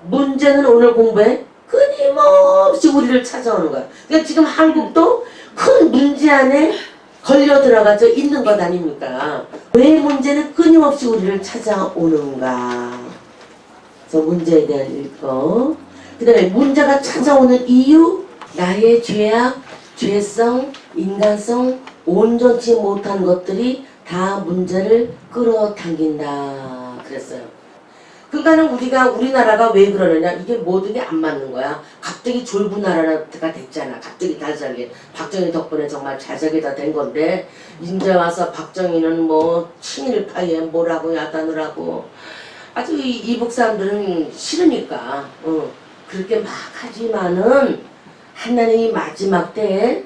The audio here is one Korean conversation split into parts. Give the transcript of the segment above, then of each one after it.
문제는 오늘 공부에 끊임없이 우리를 찾아오는 거야. 그러니까 지금 한국도 큰 문제 안에 걸려 들어가져 있는 것 아닙니까? 왜 문제는 끊임없이 우리를 찾아오는가? 저 문제에 대한 읽고, 그 다음에 문제가 찾아오는 이유, 나의 죄악, 죄성, 인간성, 온전치 못한 것들이 다 문제를 끌어당긴다 그랬어요. 그러니까 우리나라가 왜 그러느냐, 이게 모든 게 안 맞는 거야. 갑자기 졸부 나라가 됐잖아. 갑자기 잘 살게. 박정희 덕분에 정말 잘 살게 다 된 건데, 이제 와서 박정희는 뭐 친일파에 뭐라고 야단을 아주 이북 사람들은 싫으니까 그렇게 막 하지만은 하나님이 마지막 때에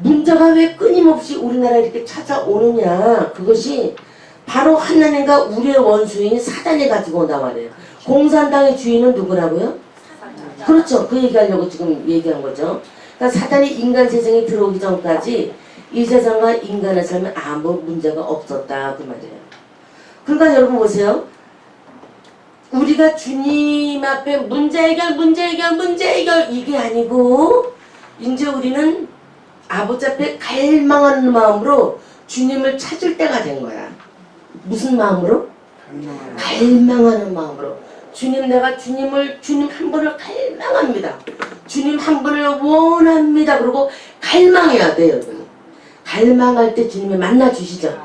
문제가 왜 끊임없이 우리나라에 이렇게 찾아오느냐, 그것이 바로 하나님과 우리의 원수인 사단이 가지고 온단 말이에요. 공산당의 주인은 누구라고요? 그렇죠. 그 얘기하려고 지금 얘기한 거죠. 그러니까 사단이 인간 세상에 들어오기 전까지 이 세상과 인간의 삶에 아무 문제가 없었다 그 말이에요. 그러니까 여러분 보세요. 우리가 주님 앞에 문제 해결 이게 아니고 이제 우리는 아버지 앞에 갈망하는 마음으로 주님을 찾을 때가 된 거야. 무슨 마음으로? 갈망하는 마음으로. 내가 주님 한 분을 갈망합니다. 주님 한 분을 원합니다. 그리고 갈망해야 돼요, 여러분. 갈망할 때 주님이 만나 주시죠.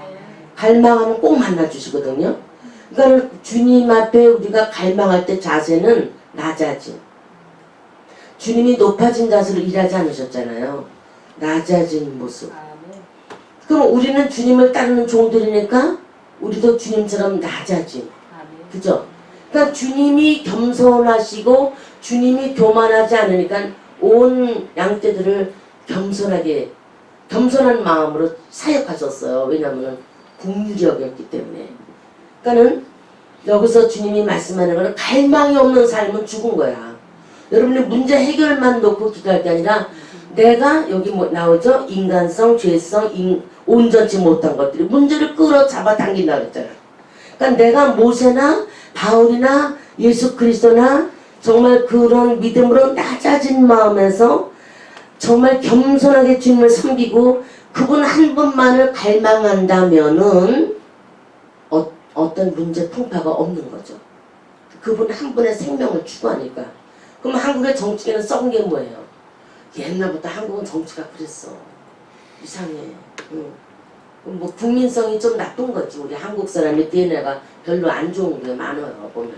갈망하면 꼭 만나 주시거든요. 그러니까 주님 앞에 우리가 갈망할 때 자세는 낮아지. 주님이 높아진 자세로 일하지 않으셨잖아요. 낮아진 모습. 그럼 우리는 주님을 따르는 종들이니까 우리도 주님처럼 낮아짐. 그죠? 그러니까 주님이 겸손하시고 주님이 교만하지 않으니까 온 양떼들을 겸손한 마음으로 사역하셨어요. 왜냐하면 긍휼이 여겼기 때문에. 그러니까는 여기서 주님이 말씀하는 거는 갈망이 없는 삶은 죽은 거야. 여러분이 문제 해결만 놓고 기도할 게 아니라 내가 여기 뭐 나오죠? 인간성, 죄성, 온전치 못한 것들이 문제를 끌어잡아 당긴다 그랬잖아요. 그러니까 내가 모세나 바울이나 예수 그리스도나 정말 그런 믿음으로 낮아진 마음에서 정말 겸손하게 주님을 섬기고 그분 한 분만을 갈망한다면은 어떤 문제 풍파가 없는 거죠. 그분 한 분의 생명을 추구하니까. 그럼 한국의 정치계는 썩은 게 뭐예요? 옛날부터 한국은 정치가 그랬어. 이상해. 뭐 국민성이 좀 나쁜 거지. 우리 한국 사람의 DNA가 별로 안 좋은 게 많아요. 보면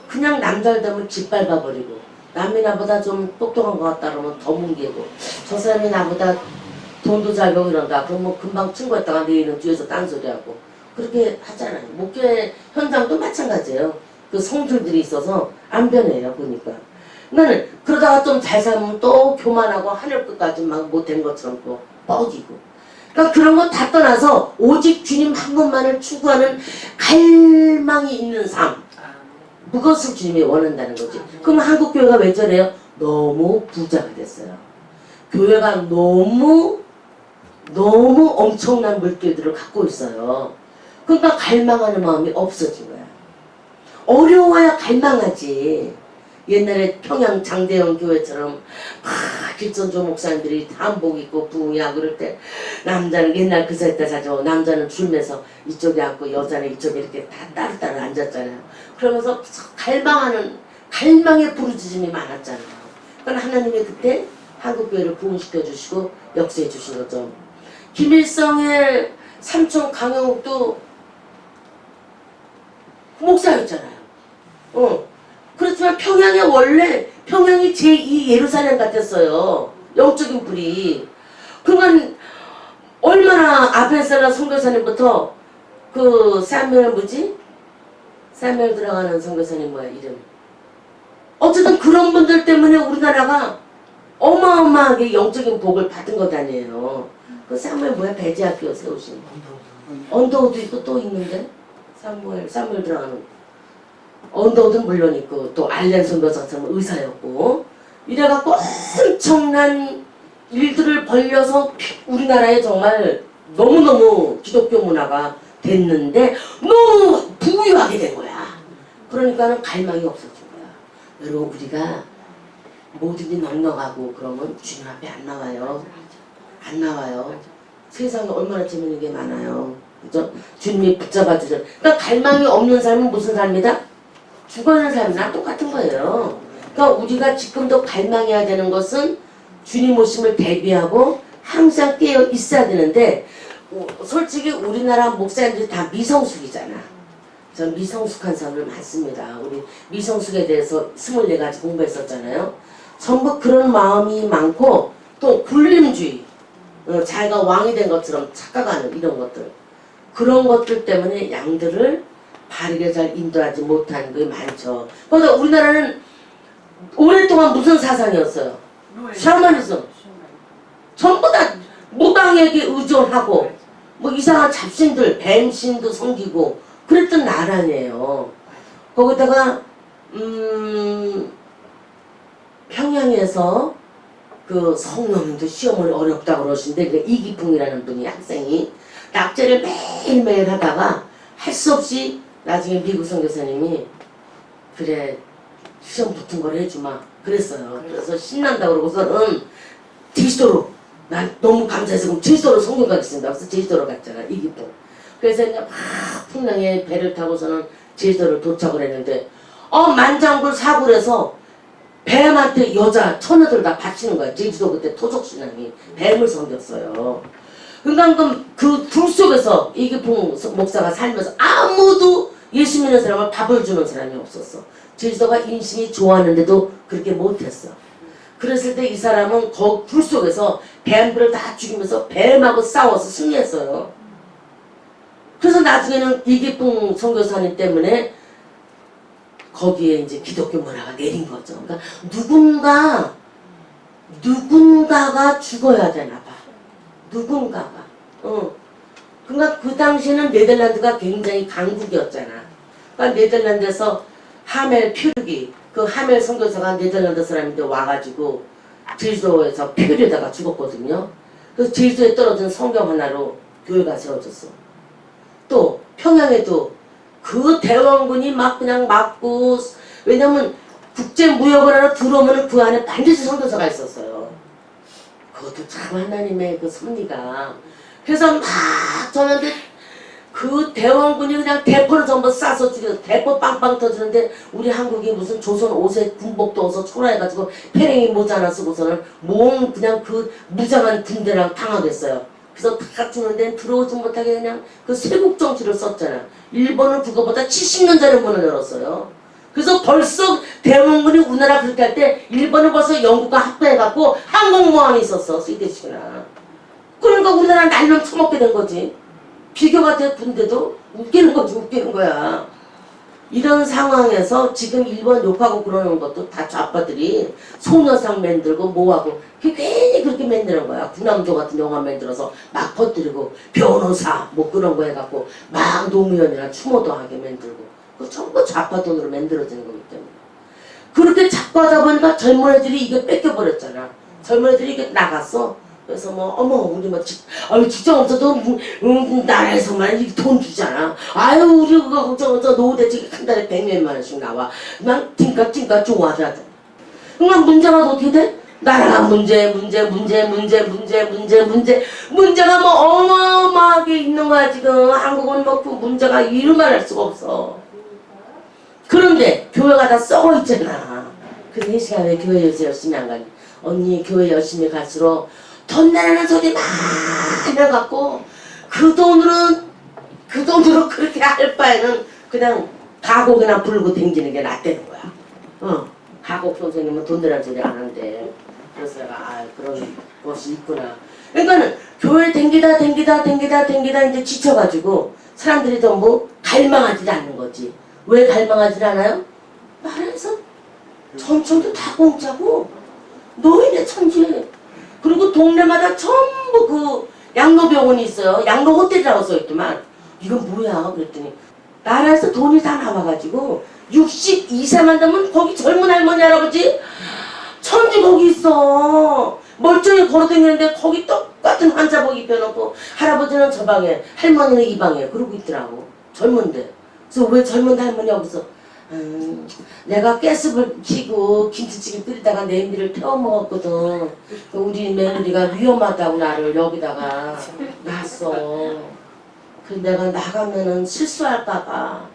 그냥 남잘 되면 짓밟아버리고, 남이 나보다 좀 똑똑한 것 같다 그러면 더 뭉개고, 저 사람이 나보다 돈도 잘 벌고 이런다 그럼 뭐 금방 친구했다가 내일은 뒤에서 딴소리하고 그렇게 하잖아요. 목회 현장도 마찬가지예요. 그 성질들이 있어서 안 변해요. 보니까 나는 그러다가 좀 잘 살면 또 교만하고 하늘 끝까지 막 못된 것처럼 또 뻐기고. 그러니까 그런 거 다 떠나서 오직 주님 한 분만을 추구하는 갈망이 있는 삶, 그것을 주님이 원한다는 거지. 그럼 한국 교회가 왜 저래요? 너무 부자가 됐어요. 교회가 너무 엄청난 물길들을 갖고 있어요. 그러니까 갈망하는 마음이 없어진 거야. 어려워야 갈망하지. 옛날에 평양 장대영 교회처럼 길전조 목사님들이 다 한복 입고 부흥이야 그럴 때 남자는 옛날 그 사이 때 자죠. 남자는 줄면서 이쪽에 앉고 여자는 이쪽에 이렇게 다 따로따로 앉았잖아요. 그러면서 갈망의 부르짖음이 많았잖아요. 그러니까 하나님이 그때 한국교회를 부흥시켜 주시고 역사해 주신 거죠. 김일성의 삼촌 강영욱도 목사였잖아요. 그렇지만 평양이 제2 예루살렘 같았어요. 영적인 불이. 그러니까 얼마나 아벤셀라 선교사님부터 그 사무엘 들어가는 선교사님 뭐야 이름. 어쨌든 그런 분들 때문에 우리나라가 어마어마하게 영적인 복을 받은 것 아니에요. 그 사무엘 뭐야 배제학교 세우신 언더우드 있고 또 있는데 사무엘 들어가는 언더우드는 물론 있고 또 알렌 선교사처럼 의사였고 이래갖고 엄청난 일들을 벌려서 우리나라에 정말 너무너무 기독교 문화가 됐는데 너무 부유하게 된 거야. 그러니까는 갈망이 없어진 거야. 여러분 우리가 모든이 넉넉하고 그러면 주님 앞에 안 나와요. 안 나와요. 세상에 얼마나 재밌는 게 많아요. 그죠? 주님이 붙잡아 주죠. 그러니까 갈망이 없는 삶은 무슨 삶이다? 죽어가는 삶이랑 똑같은 거예요. 그러니까 우리가 지금도 갈망해야 되는 것은 주님 오심을 대비하고 항상 깨어 있어야 되는데 솔직히 우리나라 목사님들이 다 미성숙이잖아. 전 미성숙한 사람들 많습니다. 우리 미성숙에 대해서 24가지 공부했었잖아요. 전부 그런 마음이 많고 또 굴림주의, 자기가 왕이 된 것처럼 착각하는 이런 것들, 그런 것들 때문에 양들을 바르게 잘 인도하지 못하는 게 많죠. 그러니까 우리나라는 오랫동안 무슨 사상이었어요? 샤머니즘. 전부 다 무당에게 의존하고 뭐 이상한 잡신들, 뱀신도 섬기고 그랬던 나라네요. 거기다가 평양에서 그 성놈도 시어머니 어렵다고 그러시는데 그 이기풍이라는 분이 학생이 낙제를 매일매일 하다가 할 수 없이 나중에 미국 선교사님이 그래 시험 붙은 걸 해주마 그랬어요. 그래서 신난다고 그러고서는 제주도로 난 너무 감사해서 그럼 제주도로 성교 가겠습니다. 그래서 제주도로 갔잖아 이기풍. 그래서 이제 막 풍랑에 배를 타고서는 제주도를 도착을 했는데 만장굴 사굴에서 뱀한테 여자 처녀들 다 바치는 거야. 제주도 그때 토속신앙이 뱀을 섬겼어요. 그러니까 그 불 속에서 이기풍 목사가 살면서 아무도 예수 믿는 사람을 밥을 주는 사람이 없었어. 제주도가 인심이 좋았는데도 그렇게 못했어. 그랬을 때 이 사람은 그 불 속에서 뱀들을 다 죽이면서 뱀하고 싸워서 승리했어요. 그래서 나중에는 이기풍 선교사님 때문에 거기에 이제 기독교 문화가 내린 거죠. 그러니까 누군가가 죽어야 되나 봐. 누군가가. 그러니까 그 당시에는 네덜란드가 굉장히 강국이었잖아. 그러니까 네덜란드에서 하멜 퓨르기, 그 하멜 선교사가 네덜란드 사람인데 와가지고 제주도에서 표류에다가 죽었거든요. 그래서 제주도에 떨어진 성경 하나로 교회가 세워졌어. 또 평양에도 그 대원군이 막 그냥 맞고, 왜냐면 국제무역을 하러 들어오면 그 안에 반드시 선교사가 있었어요. 그것도 참 하나님의 그 섭리가. 그래서 막 저는데 그 대원군이 그냥 대포를 전부 쏴서 죽여서 대포 빵빵 터지는데 우리 한국이 무슨 조선 5세 군복도 어서 초라해가지고 패랭이 모자 하나 쓰고서는 몸 그냥 그 무장한 군대랑 당하겠어요. 그래서 다 죽는데 들어오지 못하게 그냥 그 쇄국 정치를 썼잖아. 일본은 그거보다 70년 전에 문을 열었어요. 그래서 벌써 대원군이 우리나라 그렇게 할 때 일본은 벌써 영국과 합해갖고 항공모함이 있었어. 스위디시나. 그러니까 우리나라 날면 처먹게 된 거지. 비교가 돼 군대도 웃기는 거지. 웃기는 거야. 이런 상황에서 지금 일본 욕하고 그러는 것도 다 좌파들이 소녀상 만들고 뭐하고 그게 괜히 그렇게 만드는 거야. 군함도 같은 영화 만들어서 막 퍼뜨리고 변호사 뭐 그런 거 해갖고 막 노무현이랑 추모도 하게 만들고 그 전부 좌파 돈으로 만들어지는 거기 때문에 그렇게 자꾸 하다 보니까 젊은 애들이 이게 뺏겨버렸잖아. 젊은 애들이 이게 나갔어. 그래서 뭐 어머 우리 뭐 직장 없어도 나라에서만 이렇게 돈 주잖아. 아유 우리 그거 걱정 없어. 노후대책 한 달에 100몇만 원씩 나와. 난 띵까 좋아하자. 그러니까 문제가 어떻게 돼? 나라가 문제가 뭐 어마어마하게 있는 거야 지금. 한국은 뭐 그 문제가 이루말할 수가 없어. 그런데 교회가 다 썩어 있잖아. 그래서 이 시간에 교회 요새 열심히 안 가니. 언니 교회 열심히 갈수록 돈 내라는 소리 많아갖고 그 돈으로 그렇게 할 바에는 그냥 가곡이나 불고 댕기는 게 낫다는 거야. 가곡 선생님은 돈 내라는 소리 안 한대. 그래서 내가 그런 것이 있구나. 그러니까는 교회 댕기다 이제 지쳐가지고 사람들이 전부 갈망하지 않는 거지. 왜 갈망하지 않아요? 말해서 전청도 다 공짜고 노인의 천지에. 그리고 동네마다 전부 그 양로병원이 있어요. 양로호텔이라고 써있더만. 이건 뭐야? 그랬더니 나라에서 돈이 다 나와가지고 62세만 되면 거기 젊은 할머니 할아버지 천지 거기 있어. 멀쩡히 걸어다니는데 거기 똑같은 환자복 입혀놓고 할아버지는 저 방에 할머니는 이 방에 그러고 있더라고. 젊은데. 그래서 왜 젊은 할머니 여기서 내가 가스불 켜고 김치찌개 끓이다가 냄비를 태워 먹었거든. 우리 며느리가 위험하다고 나를 여기다가 놨어. 그래서 내가 나가면은 실수할까봐.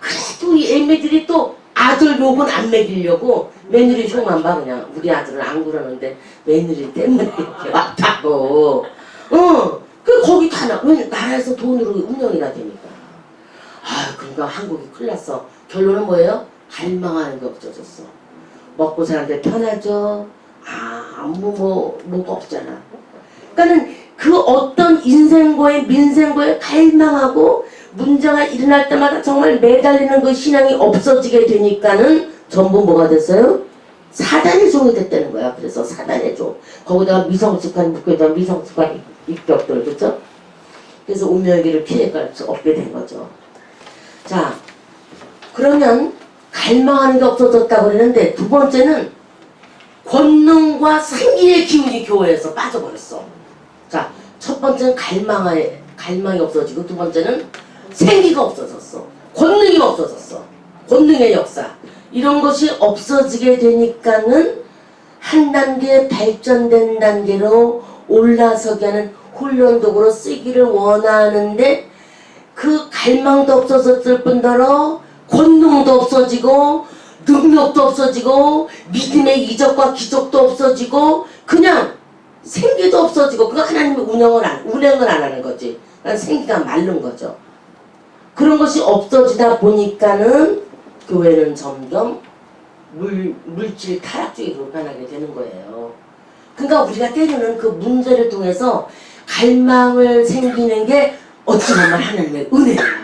그래도 이 애매들이 또 아들 욕은 안 먹이려고 며느리 흉만 봐. 그냥 우리 아들은 안 그러는데 며느리 때문에 이렇게 왔다고. 그 거기 다 왜 나라에서 돈으로 운영이나 되니까. 그러니까 한국이 큰일 났어. 결론은 뭐예요? 갈망하는 게 없어졌어. 먹고 사는데 편하죠. 뭐가 없잖아. 그러니까는 그 어떤 인생고의 민생고에 갈망하고 문제가 일어날 때마다 정말 매달리는 그 신앙이 없어지게 되니까는 전부 뭐가 됐어요? 사단의 종이 됐다는 거야. 그래서 사단의 종. 거기다가 미성숙한 묵혀다 미성숙한 입격들, 그렇죠? 그래서 운명의 피해갈 수 없게 된 거죠. 자, 그러면 갈망하는 게 없어졌다고 그러는데 두 번째는 권능과 생기의 기운이 교회에서 빠져버렸어. 자, 첫 번째는 갈망이 없어지고 두 번째는 생기가 없어졌어. 권능이 없어졌어. 권능의 역사. 이런 것이 없어지게 되니까는 한 단계 발전된 단계로 올라서게 하는 훈련독으로 쓰기를 원하는데 그 갈망도 없어졌을 뿐더러 권능도 없어지고 능력도 없어지고 믿음의 이적과 기적도 없어지고 그냥 생기도 없어지고 그거 하나님의 운행을 안 하는 거지. 생기가 마른 거죠. 그런 것이 없어지다 보니까는 교회는 점점 물질 타락주의로 변하게 되는 거예요. 그러니까 우리가 때로는 그 문제를 통해서 갈망을 생기는 게 어찌 보면 하나님의 은혜야.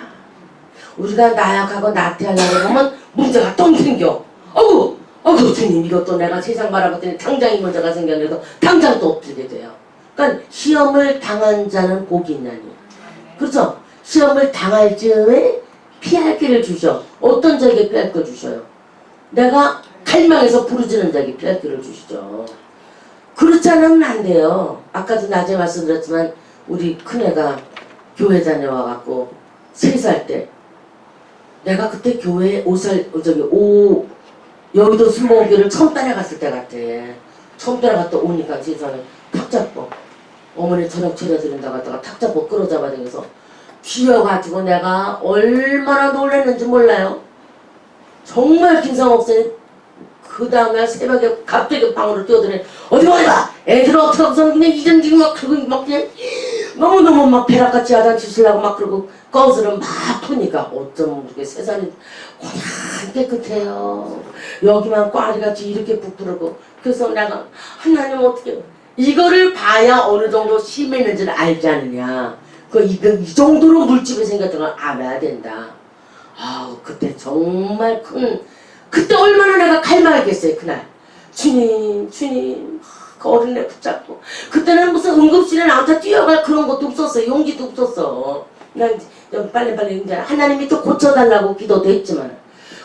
우리가 나약하고 나태하려고 하면 문제가 똥 생겨. 어구 주님 이것도 내가 세상 바라봤더니 당장 이 문제가 생겼는데도 당장 또 엎드리게 돼요. 그러니까 시험을 당한 자는 복이 있나니. 그렇죠? 시험을 당할 즈음에 피할 길을 주셔. 어떤 자에게 피할 걸 주셔요? 내가 갈망해서 부르짖는 자에게 피할 길을 주시죠. 그렇지 않으면 안 돼요. 아까도 낮에 말씀드렸지만 우리 큰애가 교회 다녀와갖고 3살 때 내가 그때 교회에 여의도 순복음교회를 처음 따라갔을 때 같아. 처음 따라갔다 오니까 세상에 탁 잡고 어머니 저녁 차려드린다고 하다가 탁 잡고 끌어잡아야 되면서 귀여가지고 내가 얼마나 놀랐는지 몰라요. 정말 김상 목사님 그 다음날 새벽에 갑자기 방으로 뛰어드네. 어디 가! 애들 어떻게 없어 그냥 이전지금 막 그러고 막 그냥 너무너무 막 벼락같이 야단치시려고 막 그러고 거스를 막 푸니까 어쩜 그렇게 세상이 그냥 깨끗해요. 여기만 꽈리같이 이렇게 부풀고. 그래서 내가 하나님 어떻게 이거를 봐야 어느 정도 심했는지를 알지 않느냐. 이 정도로 물집이 생겼던 걸 알아야 된다. 그때 정말 그때 얼마나 내가 갈망했겠어요. 그날 주님 그 어린애 붙잡고 그때는 무슨 응급실에 나한테 뛰어갈 그런 것도 없었어. 용기도 없었어. 난 빨리 이제 하나님이 또 고쳐달라고 기도도 했지만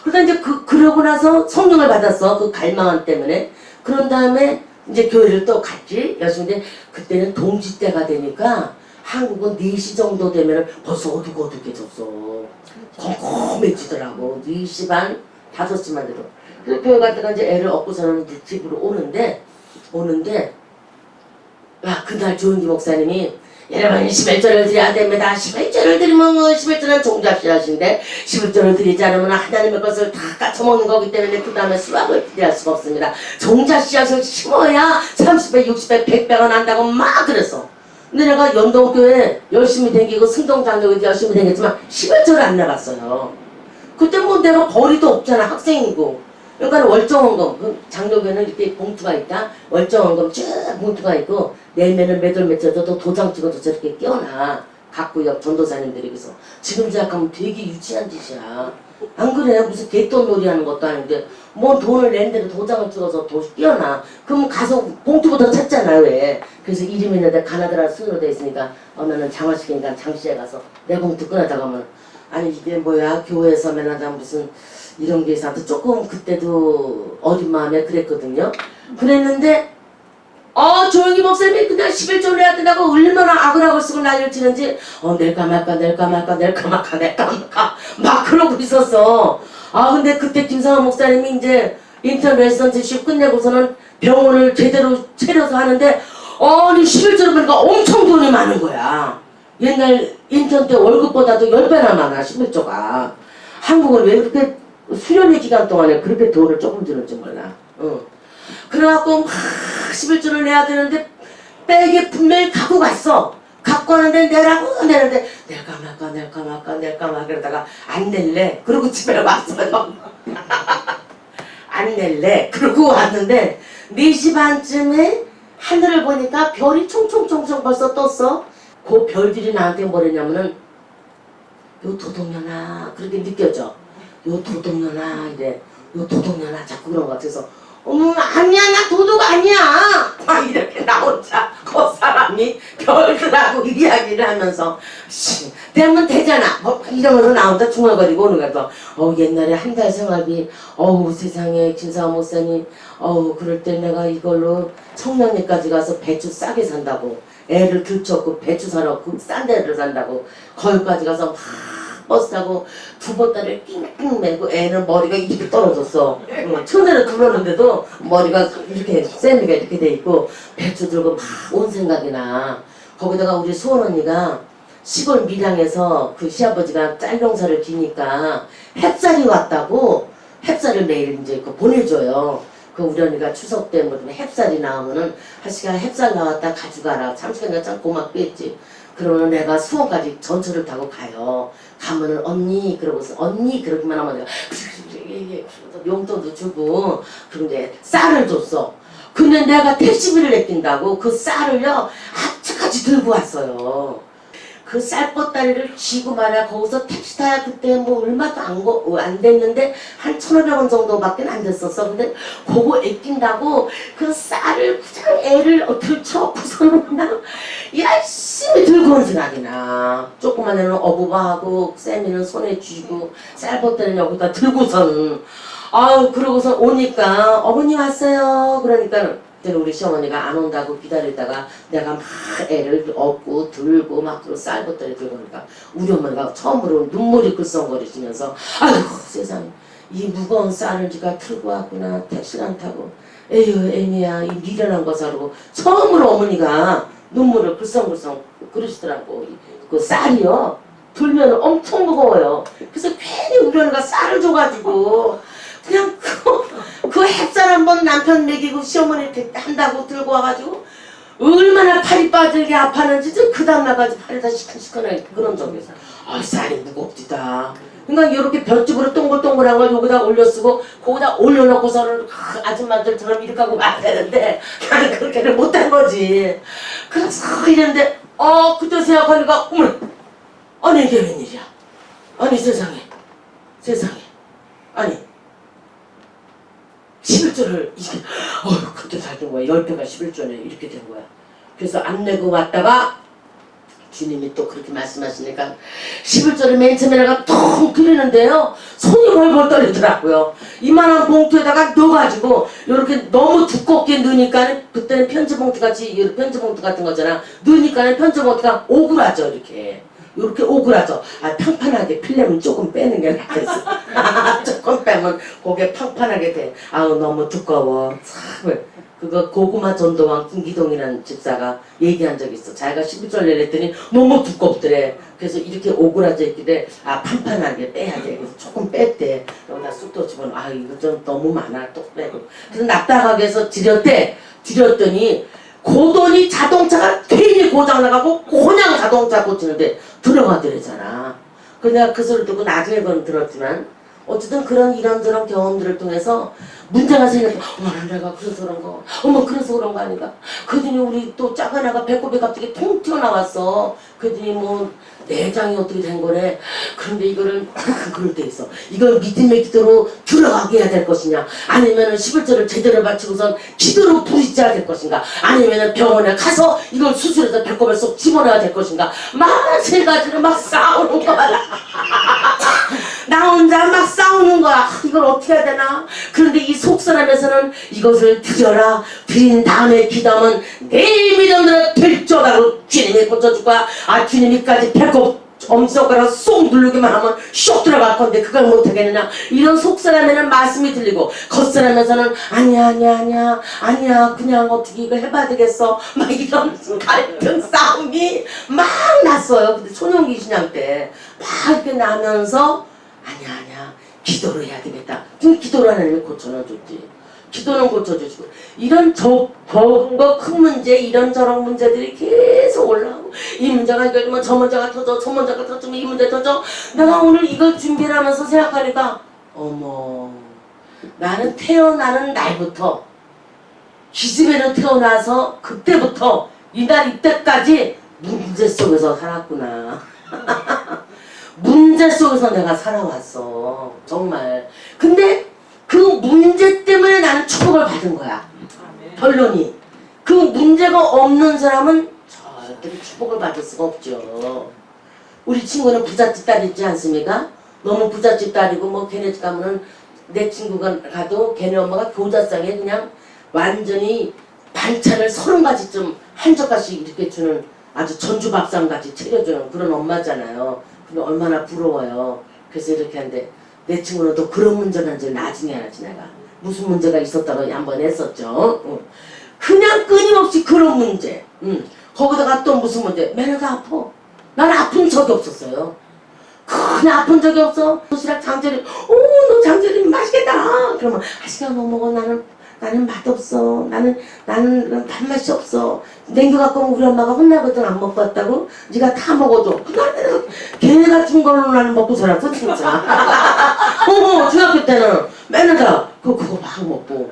그러다 이제 그러고 나서 성령을 받았어. 그 갈망함 때문에. 그런 다음에 이제 교회를 또 갔지. 열심히. 그때는 동지 때가 되니까 한국은 4시 정도 되면 벌써 어둑어둑해졌어. 컴컴해지더라고. 4시 반, 5시만 돼도. 그래서 교회 갔다가 이제 애를 업고서는 이제 집으로 오는데 그날 조은기 목사님이 여러분 11절을 드려야 됩니다. 11절을 드리면 11절은 종잡시 하신데 11절을 드리지 않으면 하나님의 것을 다 까쳐먹는 거기 때문에 그 다음에 수확을 기대할 수가 없습니다. 종잡씨앗을 심어야 30배, 60배, 100배가 난다고 막 그랬어. 근데 내가 연동교회 열심히 댕기고 승동장로에 열심히 댕겼지만 11절을 안 나갔어요. 그때 뭐 내가 벌이도 없잖아. 학생이고. 그러니까 월정원금, 장로교회는 이렇게 봉투가 있다. 월정원금 쭉 봉투가 있고 내면은 몇월 며칠도 도장 찍어서 저렇게 껴놔. 갖고 옆 전도사님들이. 그래서 지금 생각하면 되게 유치한 짓이야. 안 그래? 무슨 개돈 놀이 하는 것도 아닌데 뭐 돈을 낸 대로 도장을 찍어서 띄워놔. 그럼 가서 봉투부터 찾잖아. 왜? 그래서 이름이 있는데 가나다라 순으로 돼 있으니까 어머는 장화시키니까 장시에 가서 내 봉투 꺼내다가 하면 아니 이게 뭐야? 교회에서 맨날 무슨 이런 게 있어서 조금 그때도 어린 마음에 그랬거든요. 그랬는데 조용히 목사님이 그냥 11조를 해야 된다고 얼마나 아그락을 쓰고 난리를 치는지 낼까 말까 막 그러고 있었어. 근데 그때 김상환 목사님이 이제 인턴 레지던트십 끝내고서는 병원을 제대로 차려서 하는데 아니 11조를 보니까 엄청 돈이 많은 거야. 옛날 인턴 때 월급보다도 10배나 많아 11조가. 한국은 왜 그렇게 수련의 기간 동안에 그렇게 돈을 조금 주는지 몰라. 그래갖고 막 11조를 내야 되는데 백에 분명히 갖고 갔어. 갖고 왔는데 내라고 내는데 낼까 말까 그러다가 안 낼래. 그러고 집에 왔어요. 안 낼래. 그러고 왔는데 4시 반쯤에 하늘을 보니까 별이 총총총총 벌써 떴어. 그 별들이 나한테 뭐랬냐면은 요 도둑년아 그렇게 느껴져. 요 도둑년아 이래. 요 도둑년아 자꾸 그런 것 같아서 아니야 나 도둑 아니야 막 이렇게 나 혼자 그 사람이 별들하고 이야기를 하면서 되면 되잖아 뭐 이러면서 나 혼자 중얼거리고 오는 거야. 옛날에 한 달 생활비 세상에 김상환 목사님 그럴 때 내가 이걸로 청량리까지 가서 배추 싸게 산다고 애를 들쳤고 배추 사러 그 싼 데를 산다고 거기까지 가서 막 버스 타고 두보따리를 낑낑 메고 애는 머리가 이렇게 떨어졌어. 천에를 들었는데도 머리가 이렇게 샌드가 이렇게 돼 있고 배추 들고 막 온 생각이 나. 거기다가 우리 수원 언니가 시골 밀양에서 그 시아버지가 짤병사를 기니까 햅쌀이 왔다고 햅쌀을 매일 이제 그 보내줘요. 그 우리 언니가 추석 때 뭐 햅쌀이 나오면은 하시가 햅쌀 나왔다 가져가라. 참치가 참 고맙게 했지. 그러면 내가 수원까지 전철을 타고 가요. 가면은 언니 그러고서 언니 그러기만 하면 내가 용돈도 주고 그런데 쌀을 줬어. 근데 내가 택시비를 내낀다고 그 쌀을요 아차까지 들고 왔어요. 그 쌀보따리를 쥐고 말이야. 거기서 택시 타야 그때 뭐 얼마도 안 됐는데 한 1,500원 정도밖에 안 됐었어. 근데 그거 아낀다고 그 쌀을 그냥 애를 들쳐고서는 나 열심히 들고 온 생각이 나. 조그만 애는 어부바하고 쌤이는 손에 쥐고 쌀보따리를 여기다 들고서는 그러고서 오니까 어머니 왔어요. 그러니까 우리 시어머니가 안 온다고 기다리다가 내가 막 애를 업고 들고 막 쌀보따리 들고 오니까 우리 어머니가 처음으로 눈물이 글썽거리시면서 아이고 세상에 이 무거운 쌀을 네가 들고 왔구나. 택시를 안 타고 에휴 애미야 이 미련한 거 사르고 처음으로 어머니가 눈물을 글썽글썽 그러시더라고. 그 쌀이요 들면 엄청 무거워요. 그래서 괜히 우리 어머니가 쌀을 줘가지고 그냥 그 햇살 한번 남편 먹이고 시어머니 한다고 들고 와가지고 얼마나 팔이 빠지게 아팠는지 그 다음날까지 팔이 다 시큰시큰하게 그런 적이었어. 쌀이 무겁디다. 그러니까 이렇게 볏짚으로 동글동글한 걸 여기다 올려 쓰고 거기다 올려놓고서는 아줌마들처럼 이렇게 하고 막 되는데 나는 그렇게는 못한 거지. 그래서 이랬는데 그때 생각하니까 어머 아니 이게 웬일이야. 아니 세상에 아니 11조를 이렇게 그때 살던 거야. 10배가 11조네 이렇게 된 거야. 그래서 안 내고 왔다가 주님이 또 그렇게 말씀하시니까 11조를 맨 처음에 내가 통 끓이는데요 손이 벌벌 떨리더라고요. 이만한 봉투에다가 넣어가지고 이렇게 너무 두껍게 넣으니까 그때는 편지봉투 같이 편지봉투 같은 거잖아. 넣으니까 편지봉투가 오그라져 이렇게 오그라져. 평판하게 필려면 조금 빼는 게 낫겠어. 조금 빼면 그게 평판하게 돼. 너무 두꺼워. 참 그거 고구마 전도왕 김기동이라는 집사가 얘기한 적이 있어. 자기가 12절 내랬더니 너무 두껍더래. 그래서 이렇게 오그라져 있길래 판판하게 빼야 돼. 그래서 조금 뺐대. 여기다 쑥도 집어넣어. 이거 좀 너무 많아. 또 빼고. 그래서 납작하게 해서 드렸더니 고돈이 자동차가 괜히 고장나가고 그냥 자동차 고치는데 들어가더래잖아. 그래서 내가 그 소리 듣고 나중에 그건 들었지만 어쨌든 그런 이런저런 경험들을 통해서 문제가 생겨서 내가 그래서 그런 거 그래서 그런 거 아닌가. 그랬더니 우리 또 작은 애가 배꼽이 갑자기 통 튀어나왔어. 그랬더니 뭐 내장이 어떻게 된 거래. 그런데 이거를 그럴 때 있어. 이걸 믿음의 기도로 들어가게 해야 될 것이냐, 아니면은 11절을 제대로 바치고선 기도로 부딪혀야 될 것인가, 아니면은 병원에 가서 이걸 수술해서 배꼽에 쏙 집어넣어야 될 것인가. 막 세 가지를 막 싸우는 거야. 나 혼자 막 싸우는 거야. 이걸 어떻게 해야 되나. 그런데 이 속사람에서는 이것을 드려라. 드린 다음에 기도하면 내 믿음대로 될 줄알고 주님이 고쳐줄 거야. 주님이까지 배꼽 엄지손가락 쏙 누르기만 하면 쇽 들어갈 건데 그걸 못하겠느냐. 이런 속사람에는 말씀이 들리고 겉사람에서는 아니야 그냥 어떻게 이거 해봐야 되겠어 막 이런 갈등 싸움이 막 났어요. 근데 초년기 신앙 때 막 이렇게 나면서 아니야 기도를 해야 되겠다. 지금 기도를 하나님이 고쳐놔줬지. 기도는 고쳐주시고 이런 적은 거 큰 문제 이런저런 문제들이 계속 올라오고 이 문제가 해결되면 저 문제가 터져 저 문제가 터지면 이 문제 터져. 내가 오늘 이걸 준비를 하면서 생각하니까 어머 나는 태어나는 날부터 기집애로 태어나서 그때부터 이날 이때까지 문제 속에서 살았구나. 문제 속에서 내가 살아왔어 정말. 근데 그 문제 때문에 나는 축복을 받은 거야. 결론이 그 문제가 없는 사람은 절대로 축복을 받을 수가 없죠. 우리 친구는 부잣집 딸이지 않습니까? 너무 부잣집 딸이고 뭐 걔네 집 가면은 내 친구가 가도 걔네 엄마가 교자상에 그냥 완전히 반찬을 30가지쯤 한 젓갈씩 이렇게 주는 아주 전주밥상같이 차려주는 그런 엄마잖아요. 근데 얼마나 부러워요. 그래서 이렇게 하는데 내 친구는 또 그런 문제가 이제 나중에 알았지. 내가 무슨 문제가 있었다고 한번 했었죠. 그냥 끊임없이 그런 문제. 거기다가 또 무슨 문제. 매너가 아파. 난 아픈 적이 없었어요. 그냥 아픈 적이 없어. 도시락 장조림. 너 장조림 맛있겠다. 그러면 시간 뭐 먹어. 나는 맛없어. 나는 단맛이 없어. 냉겨갖고 우리 엄마가 혼나거든. 안 먹고 왔다고. 네가 다 먹어줘. 나는 걔 같은 걸로 나는 먹고 살았어 진짜. 중학교 때는 맨날 다 그거 막 먹고.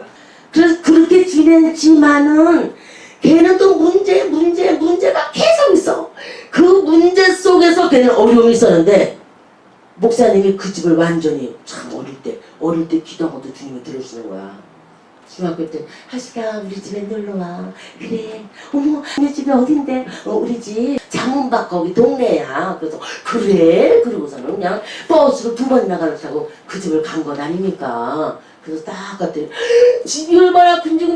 그래서 그렇게 지냈지만은 걔는 또 문제가 계속 있어. 그 문제 속에서 걔는 어려움이 있었는데 목사님이 그 집을 완전히 참 어릴 때 기도한 것도 주님이 들어주시는 거야. 중학교 때 하시가 우리 집에 놀러와. 그래. 어머 우리 집이 어딘데? 우리 집 장문박 거기 동네야. 그래서 그래? 그러고서는 그냥 버스로 2번이나 갈아타고 그 집을 간 건 아닙니까? 그래서 딱 갔더니 집이 얼마나 큰지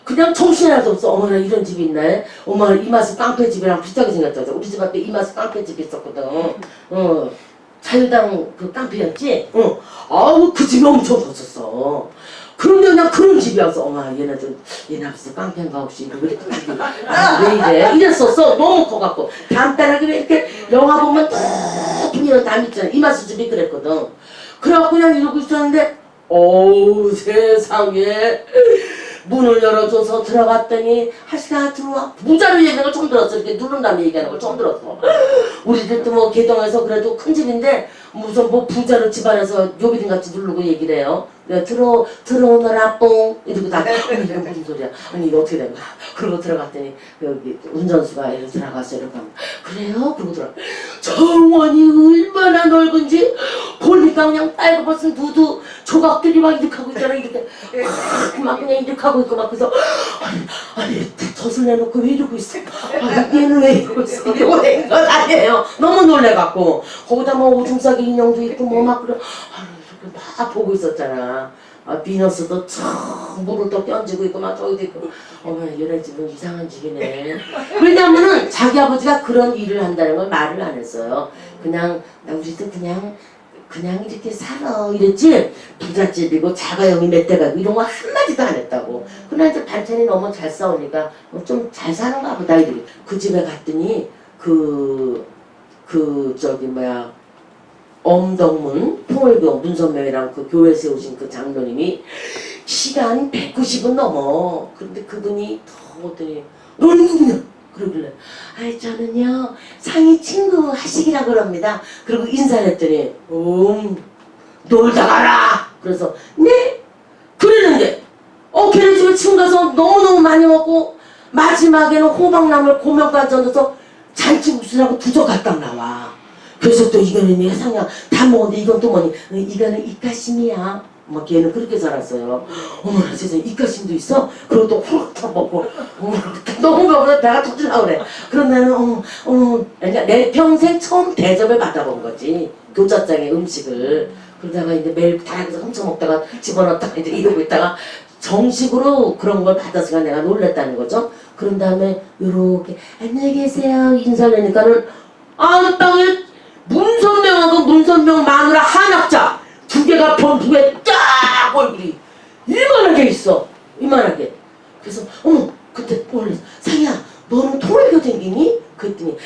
그냥 정신이 하나도 없어. 어머나 이런 집이 있네. 어머나 이마수 깡패집이랑 비슷하게 생겼죠. 우리 집 앞에 이마수 깡패집이 있었거든. 자유당 그 깡패였지? 아우 그 집이 엄청 컸었어. 그런데 그냥 그런 집이었어. 얘네 무슨 깡패인가 혹시 왜 이래? 이랬었어. 너무 커갖고 담벼락이 왜 이렇게 영화 보면 높은 이런 담 있잖아. 이마수 집이 그랬거든. 그래갖고 그냥 이러고 있었는데 어우 세상에 문을 열어줘서 들어갔더니 하시가 들어와. 무자로 얘기하는 걸 처음 들었어. 이렇게 누른 다음에 얘기하는 걸 처음 들었어. 우리들도 뭐 개동에서 그래도 큰 집인데 무슨 뭐 부자로 집안에서 요비딩같이 누르고 얘기를 해요. 내가 들어오너라 뽕 이러고 다 이게 무슨 소리야. 아니 이게 어떻게 된 거야. 그러고 들어갔더니 여기 운전수가 이렇게 들어가서 이렇게 하면 그래요? 그러고 들어가. 정원이 얼마나 넓은지 보니까 그냥 빨갛은 누드 조각들이 막 이렇게 하고 있잖아. 이렇게 막 그냥 이렇게 하고 있고 막 그래서 아니 젖을 내놓고 왜 이러고 있어. 얘는 왜 이러고 있어. 이게 오랜 건 아니에요. 너무 놀래갖고 거기다 뭐 오줌 싸기 인형도 있고 뭐 막 그래. 이렇게 막 보고 있었잖아. 비너스도 참 물을 또 껴지고 있고 막 저기도 있고. 얘네 집은 이상한 집이네. 왜냐면은 자기 아버지가 그런 일을 한다는 걸 말을 안 했어요. 그냥 우리도 그냥 이렇게 살아 이랬지. 부잣집이고 자가용이 몇 대 가고 이런 거 한마디도 안 했다고. 그러나 이제 반찬이 너무 잘 싸우니까 좀 잘 사는가 보다 이들이. 그 집에 갔더니 엄덕문 통일교 문선명이랑 그 교회 세우신 그 장로님이 시간 190은 넘어. 그런데 그분이 더 오더니 너는 누구냐? 그러길래 저는요 상희 친구 하식이라 그럽니다. 그리고 인사를 했더니 놀다 가라. 그래서 네? 그랬는데 걔네 집에 친구 가서 너무너무 많이 먹고 마지막에는 호박나물 고명까지 얹어서 잔치국수라고 두저가딱 나와. 그래서 또 이거는 상냥 다 먹었는데 이건 또 뭐니? 이거는 입가심이야. 막 걔는 그렇게 살았어요. 어머나 세상에 입가심도 있어? 그리고 또 후룩 먹고 너무 배고파 배가 터지려고 그래. 그런 나는 그러니까 내 평생 처음 대접을 받아본 거지. 교자장의 음식을. 그러다가 이제 매일 다락에서 훔쳐먹다가 집어넣었다가 이제 이러고 있다가 정식으로 그런 걸 받아서 내가 놀랬다는 거죠. 그런 다음에 요렇게 안녕히 계세요 인사를 하니까는 땅에 문선명하고 문선명 마누라 한학자 두 개가 번두에 딱 얼굴이 이만하게 있어. 이만하게. 그래서 어머 그때 원래 상희야 너는 통일교 댕기니? 그랬더니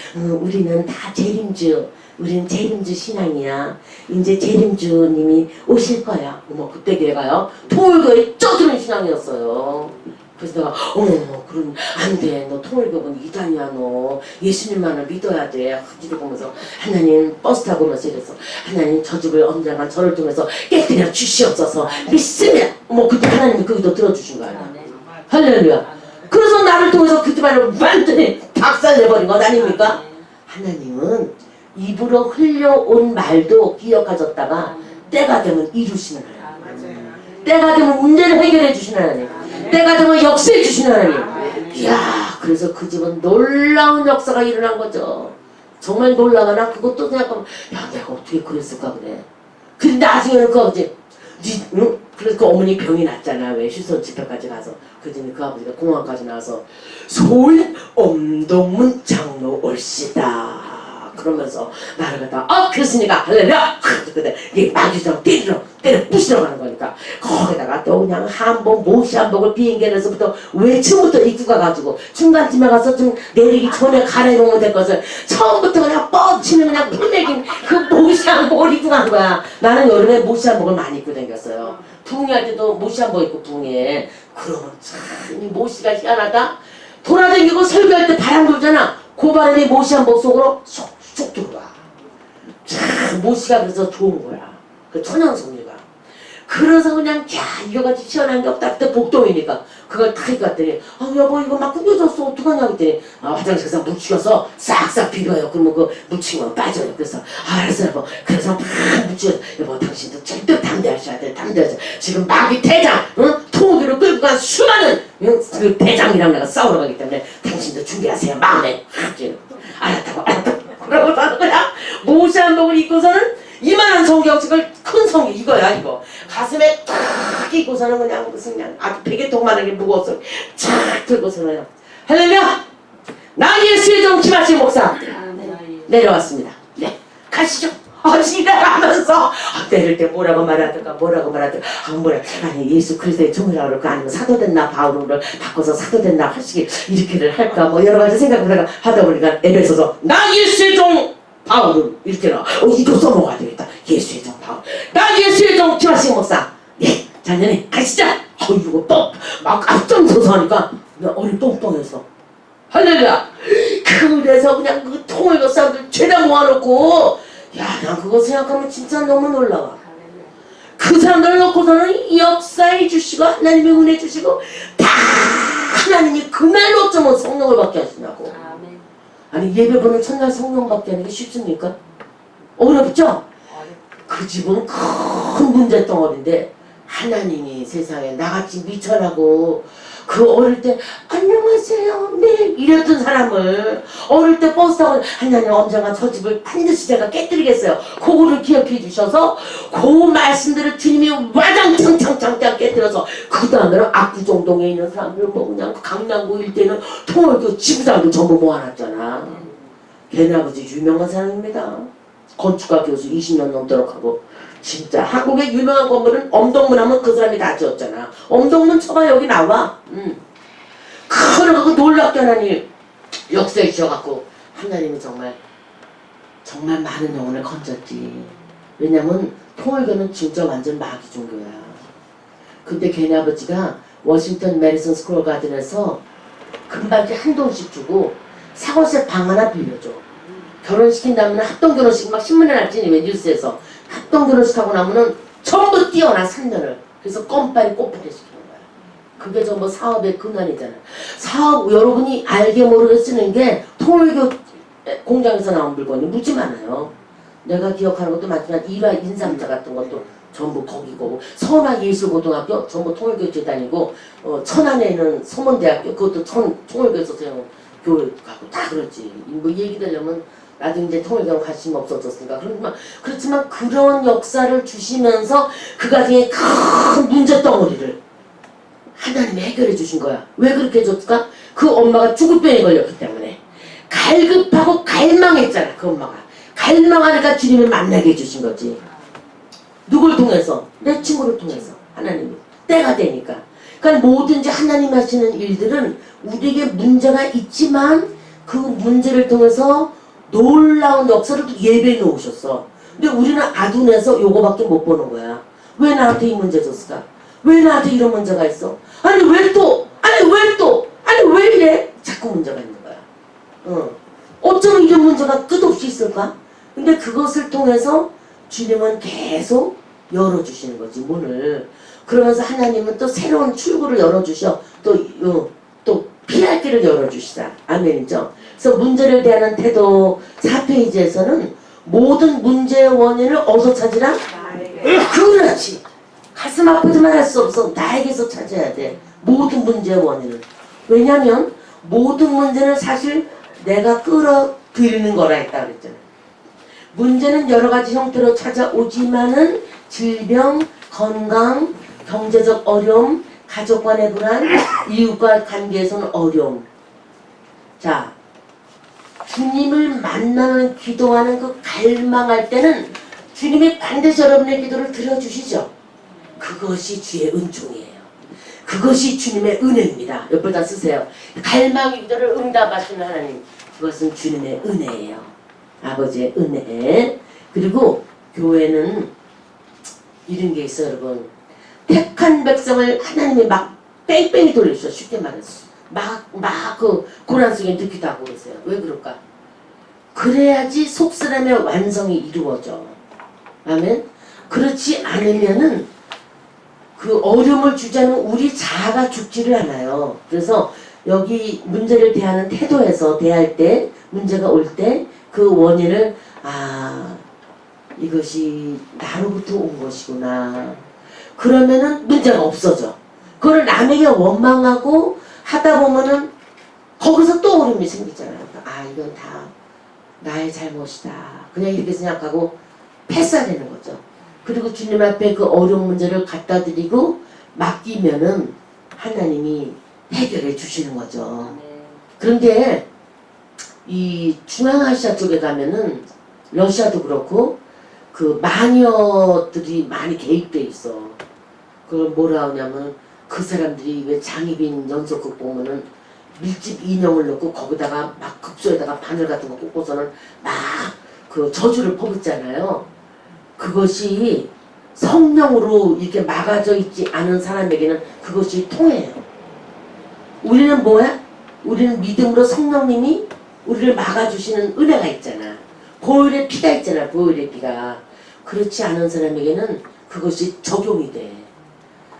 우리는 다 재림주. 우리는 재림주 신앙이야. 이제 재림주님이 오실 거야. 어머 그때 걔가요 통일교에 쪄드는 신앙이었어요. 그래서 내가 어머 그럼 안 돼. 너 통일교는 이단이야. 너 예수님만을 믿어야 돼. 이러고 보면서 하나님 버스 타고 오면서 이랬어. 하나님 저 집을 언젠가 저를 통해서 깨뜨려 주시옵소서 믿습니다. 어머 그때 하나님이 그기도 들어주신 거 아니야. 할렐루야. 그래서 나를 통해서 그 집안을 완전히 박살내버린 것 아닙니까? 하나님은 입으로 흘려온 말도 기억하셨다가 때가 되면 이루시는 하나님. 때가 되면 문제를 해결해 주시는 하나님. 때가 되면 역사해 주시는 하나님. 이야 그래서 그 집은 놀라운 역사가 일어난 거죠. 정말 놀라거나 그것도 생각하면 야 내가 어떻게 그랬을까 그래. 근데 나중에는 그거 이제 응? 그래서 그 어머니 병이 났잖아. 왜 휴선 집회까지 가서 그랬더니 그 아버지가 공항까지 나와서 소인 엄동문 장로 올시다 그러면서 나를 갖다가 그랬으니까 할렐루야 그때 이게 마귀처럼 때려 부시러 가는 거니까 거기다가 또 그냥 한복 모시 한복을 비행기에서부터 외층부터 입고 가가지고 중간쯤에 가서 좀 내리기 전에 갈아입으면 될 것을 처음부터 그냥 뻗치는 그냥 풀매긴 그 모시 한복을 입고 간 거야. 나는 여름에 모시 한복을 많이 입고 다녔어요. 부흥할 때도 모시 한복 입고 부흥해. 그러면 참 이 모시가 희한하다. 돌아다니고 설교할 때 바람 불잖아. 그 바람이 모시 한복 속으로 쏙 들어와. 참 모시가 그래서 좋은 거야. 그 천연송리가. 그래서 그냥 야 이거같이 시원한 게 없다. 그때 복동이니까 그걸 다 입고 왔더니 여보 이거 막 꾸겨졌어 어떡하냐 그랬더니 화장실에서 묻히어서 싹싹 비벼요. 그러면 그 묻힌 건 빠져요. 그래서 알았어 여보. 그래서 막 묻혀 여보 당신도 절대 담대하셔야 돼. 담대하셔. 지금 마귀 대장 통일교를 끌고 간 수많은 그 대장이랑 내가 싸우러 가기 때문에 당신도 준비하세요. 마음에 알았다고 그러고 나는 그냥 모시 한복을 입고서는 이만한 성경책을 큰 성경 이거야 이거 가슴에 탁 입고서는 그냥 무슨 그냥 아주 베개통만하게 무거워서 착 들고서는 할렐루야 나 예수의 종 김하신 목사 내려왔습니다. 네 가시죠. 지나가면서 때릴 때 뭐라고 말하든가 뭐라 아니 예수 그리스도의 종이라고 그럴까 아니면 사도됐나 바울을 바꿔서 사도됐나 하시기 이렇게를 할까 뭐 여러 가지 생각을 하다 보니까 에베소서 나 예수의 종 바울은 이렇게나 이거 써먹어야 되겠다. 예수의 종 바울 나 예수의 종 김하신 목사 네 자녀네 가시죠. 이거 막 앞장서서 하니까 어리 뻥뻥해서 할렐루야. 그래서 그냥 그 통일교 사람들 죄다 모아놓고 야, 난 그거 생각하면 진짜 너무 놀라워. 그 사람들을 놓고서는 역사해 주시고 하나님의 은혜 주시고 다 하나님이 그날로 어쩌면 성령을 받게 하시냐고. 아니 예배 보는 첫날 성령 받게 하는 게 쉽습니까? 어렵죠? 그 집은 큰 문제덩어리인데 하나님이 세상에 나같이 미천하고 그 어릴 때 안녕하세요 네 이랬던 사람을 어릴 때 버스 타고 하나님 언젠가 저 집을 반드시 제가 깨뜨리겠어요. 그거를 기억해 주셔서 그 말씀들을 주님이 와장창창창 깨뜨려서 그 다음에는 압구정동에 있는 사람들 뭐 그냥 강남구 일대는 통일교 지부장도 전부 모아놨잖아. 걔네 아버지 유명한 사람입니다. 건축가 교수 20년 넘도록 하고 진짜 한국의 유명한 건물은 엄동문 하면 그 사람이 다 지었잖아. 엄동문 쳐봐 여기 나와. 그러고 놀랍게 하나님 역사에 주셔갖고 하나님이 정말 많은 영혼을 건졌지. 왜냐면 통일교는 진짜 완전 마귀 종교야. 근데 걔네 아버지가 워싱턴 메디슨 스쿨 가든에서 금반지 한 돈씩 주고 사골세 방 하나 빌려줘. 결혼시킨다면 합동결혼식 막 신문에 났지 왜 뉴스에서 합동결혼식 하고 나면은 전부 띄어나 산면을. 그래서 껌빨이 꽃피게 시키는 거야. 그게 전부 사업의 근원이잖아. 사업 여러분이 알게 모르게 쓰는 게 통일교 공장에서 나온 물건이 무지 많아요. 내가 기억하는 것도 많지만 일화 인삼자 같은 것도 전부 거기고 선화예술고등학교 전부 통일교 재단이고 천안에 있는 서문대학교 그것도 통일교에서 세운 교육하고 다 그렇지. 뭐 얘기 들려면 나도 이제 통일교는 관심 없어졌으니까 그렇지만 그런 역사를 주시면서 그 가정의 큰 문제덩어리를 하나님이 해결해 주신 거야. 왜 그렇게 해줬을까? 그 엄마가 죽을 병에 걸렸기 때문에 갈급하고 갈망했잖아. 그 엄마가 갈망하니까 주님을 만나게 해주신 거지. 누굴 통해서? 내 친구를 통해서. 하나님이. 때가 되니까. 그러니까 뭐든지 하나님 하시는 일들은 우리에게 문제가 있지만 그 문제를 통해서 놀라운 역사를 또 예배해 놓으셨어. 근데 우리는 아둔해서 요거밖에 못 보는 거야. 왜 나한테 이 문제 줬을까? 왜 나한테 이런 문제가 있어? 아니 왜 또? 아니 왜 또? 아니 왜 이래? 자꾸 문제가 있는 거야. 어쩌면 이런 문제가 끝없이 있을까? 근데 그것을 통해서 주님은 계속 열어주시는 거지, 문을. 그러면서 하나님은 또 새로운 출구를 열어주셔. 또 피할 길을 열어주시다. 아멘이죠? 그래서 문제를 대하는 태도 4페이지에서는 모든 문제의 원인을 어디서 찾으라? 그렇지. 가슴 아프지만 할 수 없어. 나에게서 찾아야 돼. 모든 문제의 원인은. 왜냐면 모든 문제는 사실 내가 끌어들이는 거라 했다 그랬잖아요. 문제는 여러 가지 형태로 찾아오지만은 질병, 건강, 경제적 어려움, 가족 간의 불안, 이웃과 관계에서는 어려움. 자, 주님을 만나는 기도하는 그 갈망할 때는 주님이 반드시 여러분의 기도를 들어주시죠. 그것이 주의 은총이에요. 그것이 주님의 은혜입니다. 옆에다 쓰세요. 갈망의 기도를 응답하시는 하나님, 그것은 주님의 은혜예요. 아버지의 은혜. 그리고 교회는 이런 게 있어요, 여러분. 택한 백성을 하나님이 막 뺑뺑이 돌리셔. 쉽게 말해서 막 그 고난 속에 느끼도 하고 그러세요. 왜 그럴까? 그래야지 속사람의 완성이 이루어져. 아멘. 그렇지 않으면은 그 어려움을 주지 않으면 우리 자아가 죽지를 않아요. 그래서 여기 문제를 대하는 태도에서 대할 때, 문제가 올 때 그 원인을 이것이 나로부터 온 것이구나. 그러면은 문제가 없어져. 그걸 남에게 원망하고 하다 보면은 거기서 또 어려움이 생기잖아요. 이건 다 나의 잘못이다. 그냥 이렇게 생각하고 패스하는 거죠. 그리고 주님 앞에 그 어려운 문제를 갖다 드리고 맡기면은 하나님이 해결해 주시는 거죠. 그런데 이 중앙아시아 쪽에 가면은 러시아도 그렇고 그 마녀들이 많이 개입돼 있어. 그걸 뭐라 하냐면 그 사람들이 왜 장희빈 연속극 보면은 밀집 인형을 넣고 거기다가 막 급소에다가 바늘 같은 거 꽂고서는 막 그 저주를 퍼붓잖아요. 그것이 성령으로 이렇게 막아져 있지 않은 사람에게는 그것이 통해요. 우리는 뭐야? 우리는 믿음으로 성령님이 우리를 막아주시는 은혜가 있잖아. 보혈의 피가 있잖아. 보혈의 피가. 그렇지 않은 사람에게는 그것이 적용이 돼.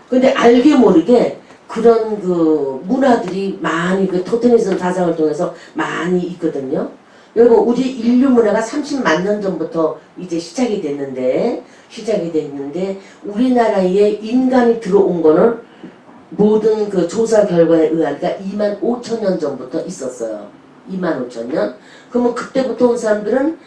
근데 알게 모르게 그런 그 문화들이 많이 그 토테니즘 사상을 통해서 많이 있거든요. 여러분 우리 인류 문화가 30만 년 전부터 이제 시작이 됐는데 우리나라에 인간이 들어온 거는 모든 그 조사 결과에 의하니까 2만 5천 년 전부터 있었어요. 2만 5천 년. 그러면 그때부터 온 사람들은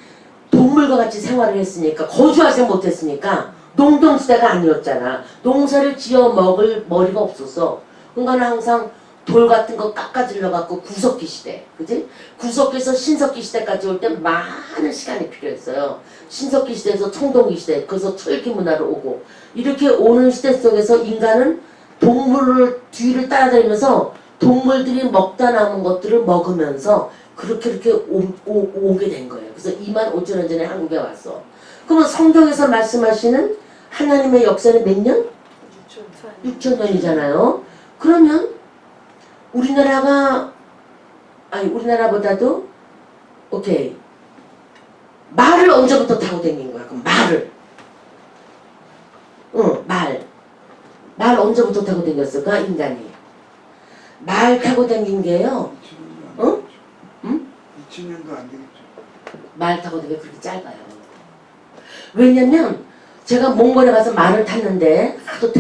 동물과 같이 생활을 했으니까 거주하지 못했으니까 농경시대가 아니었잖아. 농사를 지어 먹을 머리가 없었어. 그러니까 항상 돌 같은 거 깎아질러 갖고 구석기 시대, 그지? 구석기에서 신석기 시대까지 올 때 많은 시간이 필요했어요. 신석기 시대에서 청동기 시대, 그래서 철기 문화로 오고 이렇게 오는 시대 속에서 인간은 동물을 뒤를 따라다니면서 동물들이 먹다 남은 것들을 먹으면서 그렇게 오게 된 거예요. 그래서 2만 5천 년 전에 한국에 왔어. 그러면 성경에서 말씀하시는 하나님의 역사는 몇 년? 6천 년이잖아요. 그러면 우리나라보다도 오케이 말을 언제부터 타고 다닌 거야? 그럼 말을 말 언제부터 타고 다녔을까? 인간이 말 타고 다닌 게요. 2000년도 안 되겠죠. 말 타고 다니는 게 그렇게 짧아요. 왜냐면 제가 몽골에 가서 말을 탔는데 하도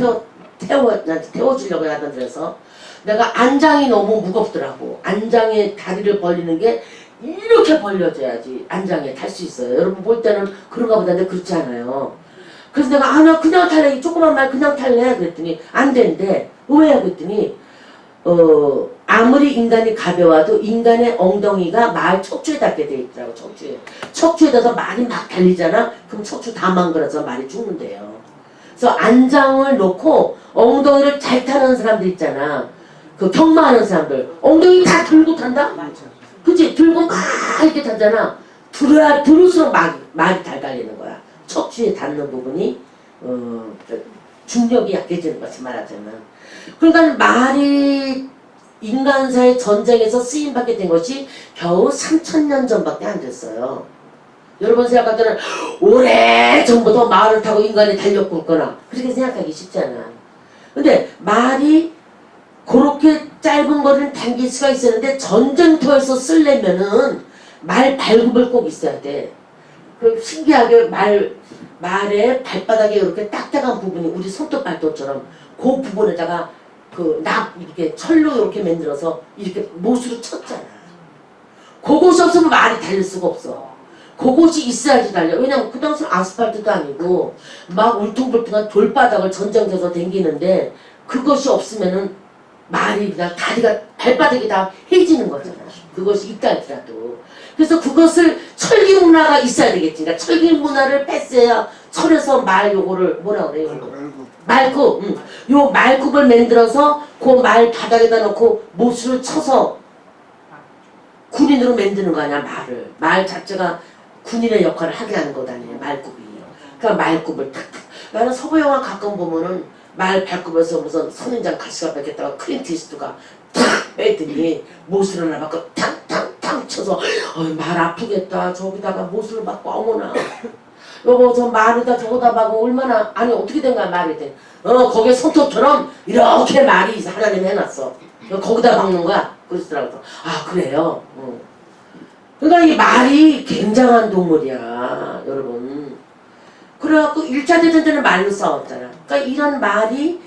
태워주려고 하던 데서 내가 안장이 너무 무겁더라고. 안장에 다리를 벌리는 게 이렇게 벌려져야지 안장에 탈 수 있어요. 여러분 볼 때는 그런가 보다 근데 그렇지 않아요. 그래서 내가 나 그냥 탈래. 조그만 말 그냥 탈래. 그랬더니 안 된대. 왜? 그랬더니 아무리 인간이 가벼워도 인간의 엉덩이가 말 척추에 닿게 돼 있더라고. 척추에 닿아서 말이 막 달리잖아. 그럼 척추 다 망가져서 말이 죽는데요. 그래서 안장을 놓고 엉덩이를 잘 타는 사람들 있잖아. 그 경마하는 사람들 엉덩이 다 들고 탄다? 그치? 들고 막 이렇게 타잖아. 들을수록 말이 달달리는 거야. 척추에 닿는 부분이 중력이 약해지는 것이 말하자면. 그러니까 말이 인간사의 전쟁에서 쓰임받게 된 것이 겨우 3000년 전밖에 안 됐어요. 여러분 생각할 때는 오래전부터 말을 타고 인간이 달려붙거나 그렇게 생각하기 쉽잖아. 근데 말이 그렇게 짧은 거리를 당길 수가 있었는데 전쟁터에서 쓰려면은 말 발굽을 꼭 있어야 돼. 그 신기하게 말의 발바닥에 이렇게 딱딱한 부분이 우리 손톱 발톱처럼 그 부분에다가 이렇게 철로 이렇게 만들어서 이렇게 못으로 쳤잖아. 그것이 없으면 말이 달릴 수가 없어. 그것이 있어야지 달려. 왜냐면 그 당시는 아스팔트도 아니고 막 울퉁불퉁한 돌바닥을 전쟁터에서 댕기는데 그것이 없으면은 말이 그냥 다리가 발바닥이 다 해지는 거잖아. 그것이 있다 할지라도. 그래서 그것을 철기 문화가 있어야 되겠지. 그러니까 철기 문화를 뺐어야 철에서 말 요거를 뭐라 그래요? 말굽. 요 말굽을 만들어서 그 말 바닥에다 놓고 못을 쳐서 군인으로 만드는 거 아니야, 말을. 말 자체가 군인의 역할을 하게 하는 거다 아니야, 말굽이. 그러니까 말굽을 탁탁. 나는 서부 영화 가끔 보면은 말 발굽에서 무슨 선인장 가시가 뺏겼다가 클린트 이스트가 탁 빼더니 못을 하나 받고 탕탕탕 쳐서 말 아프겠다. 저기다가 못을 받고 어머나. 여보 저 말에다 저거다 박고 얼마나 아니 어떻게 된 거야 말이 돼. 거기에 손톱처럼 이렇게 말이 하나님 해놨어. 거기다 박는 거야. 그러시더라고. 아 그래요. 그러니까 이 말이 굉장한 동물이야 여러분. 그래갖고 1차 대전전에 말로 싸웠잖아. 그러니까 이런 말이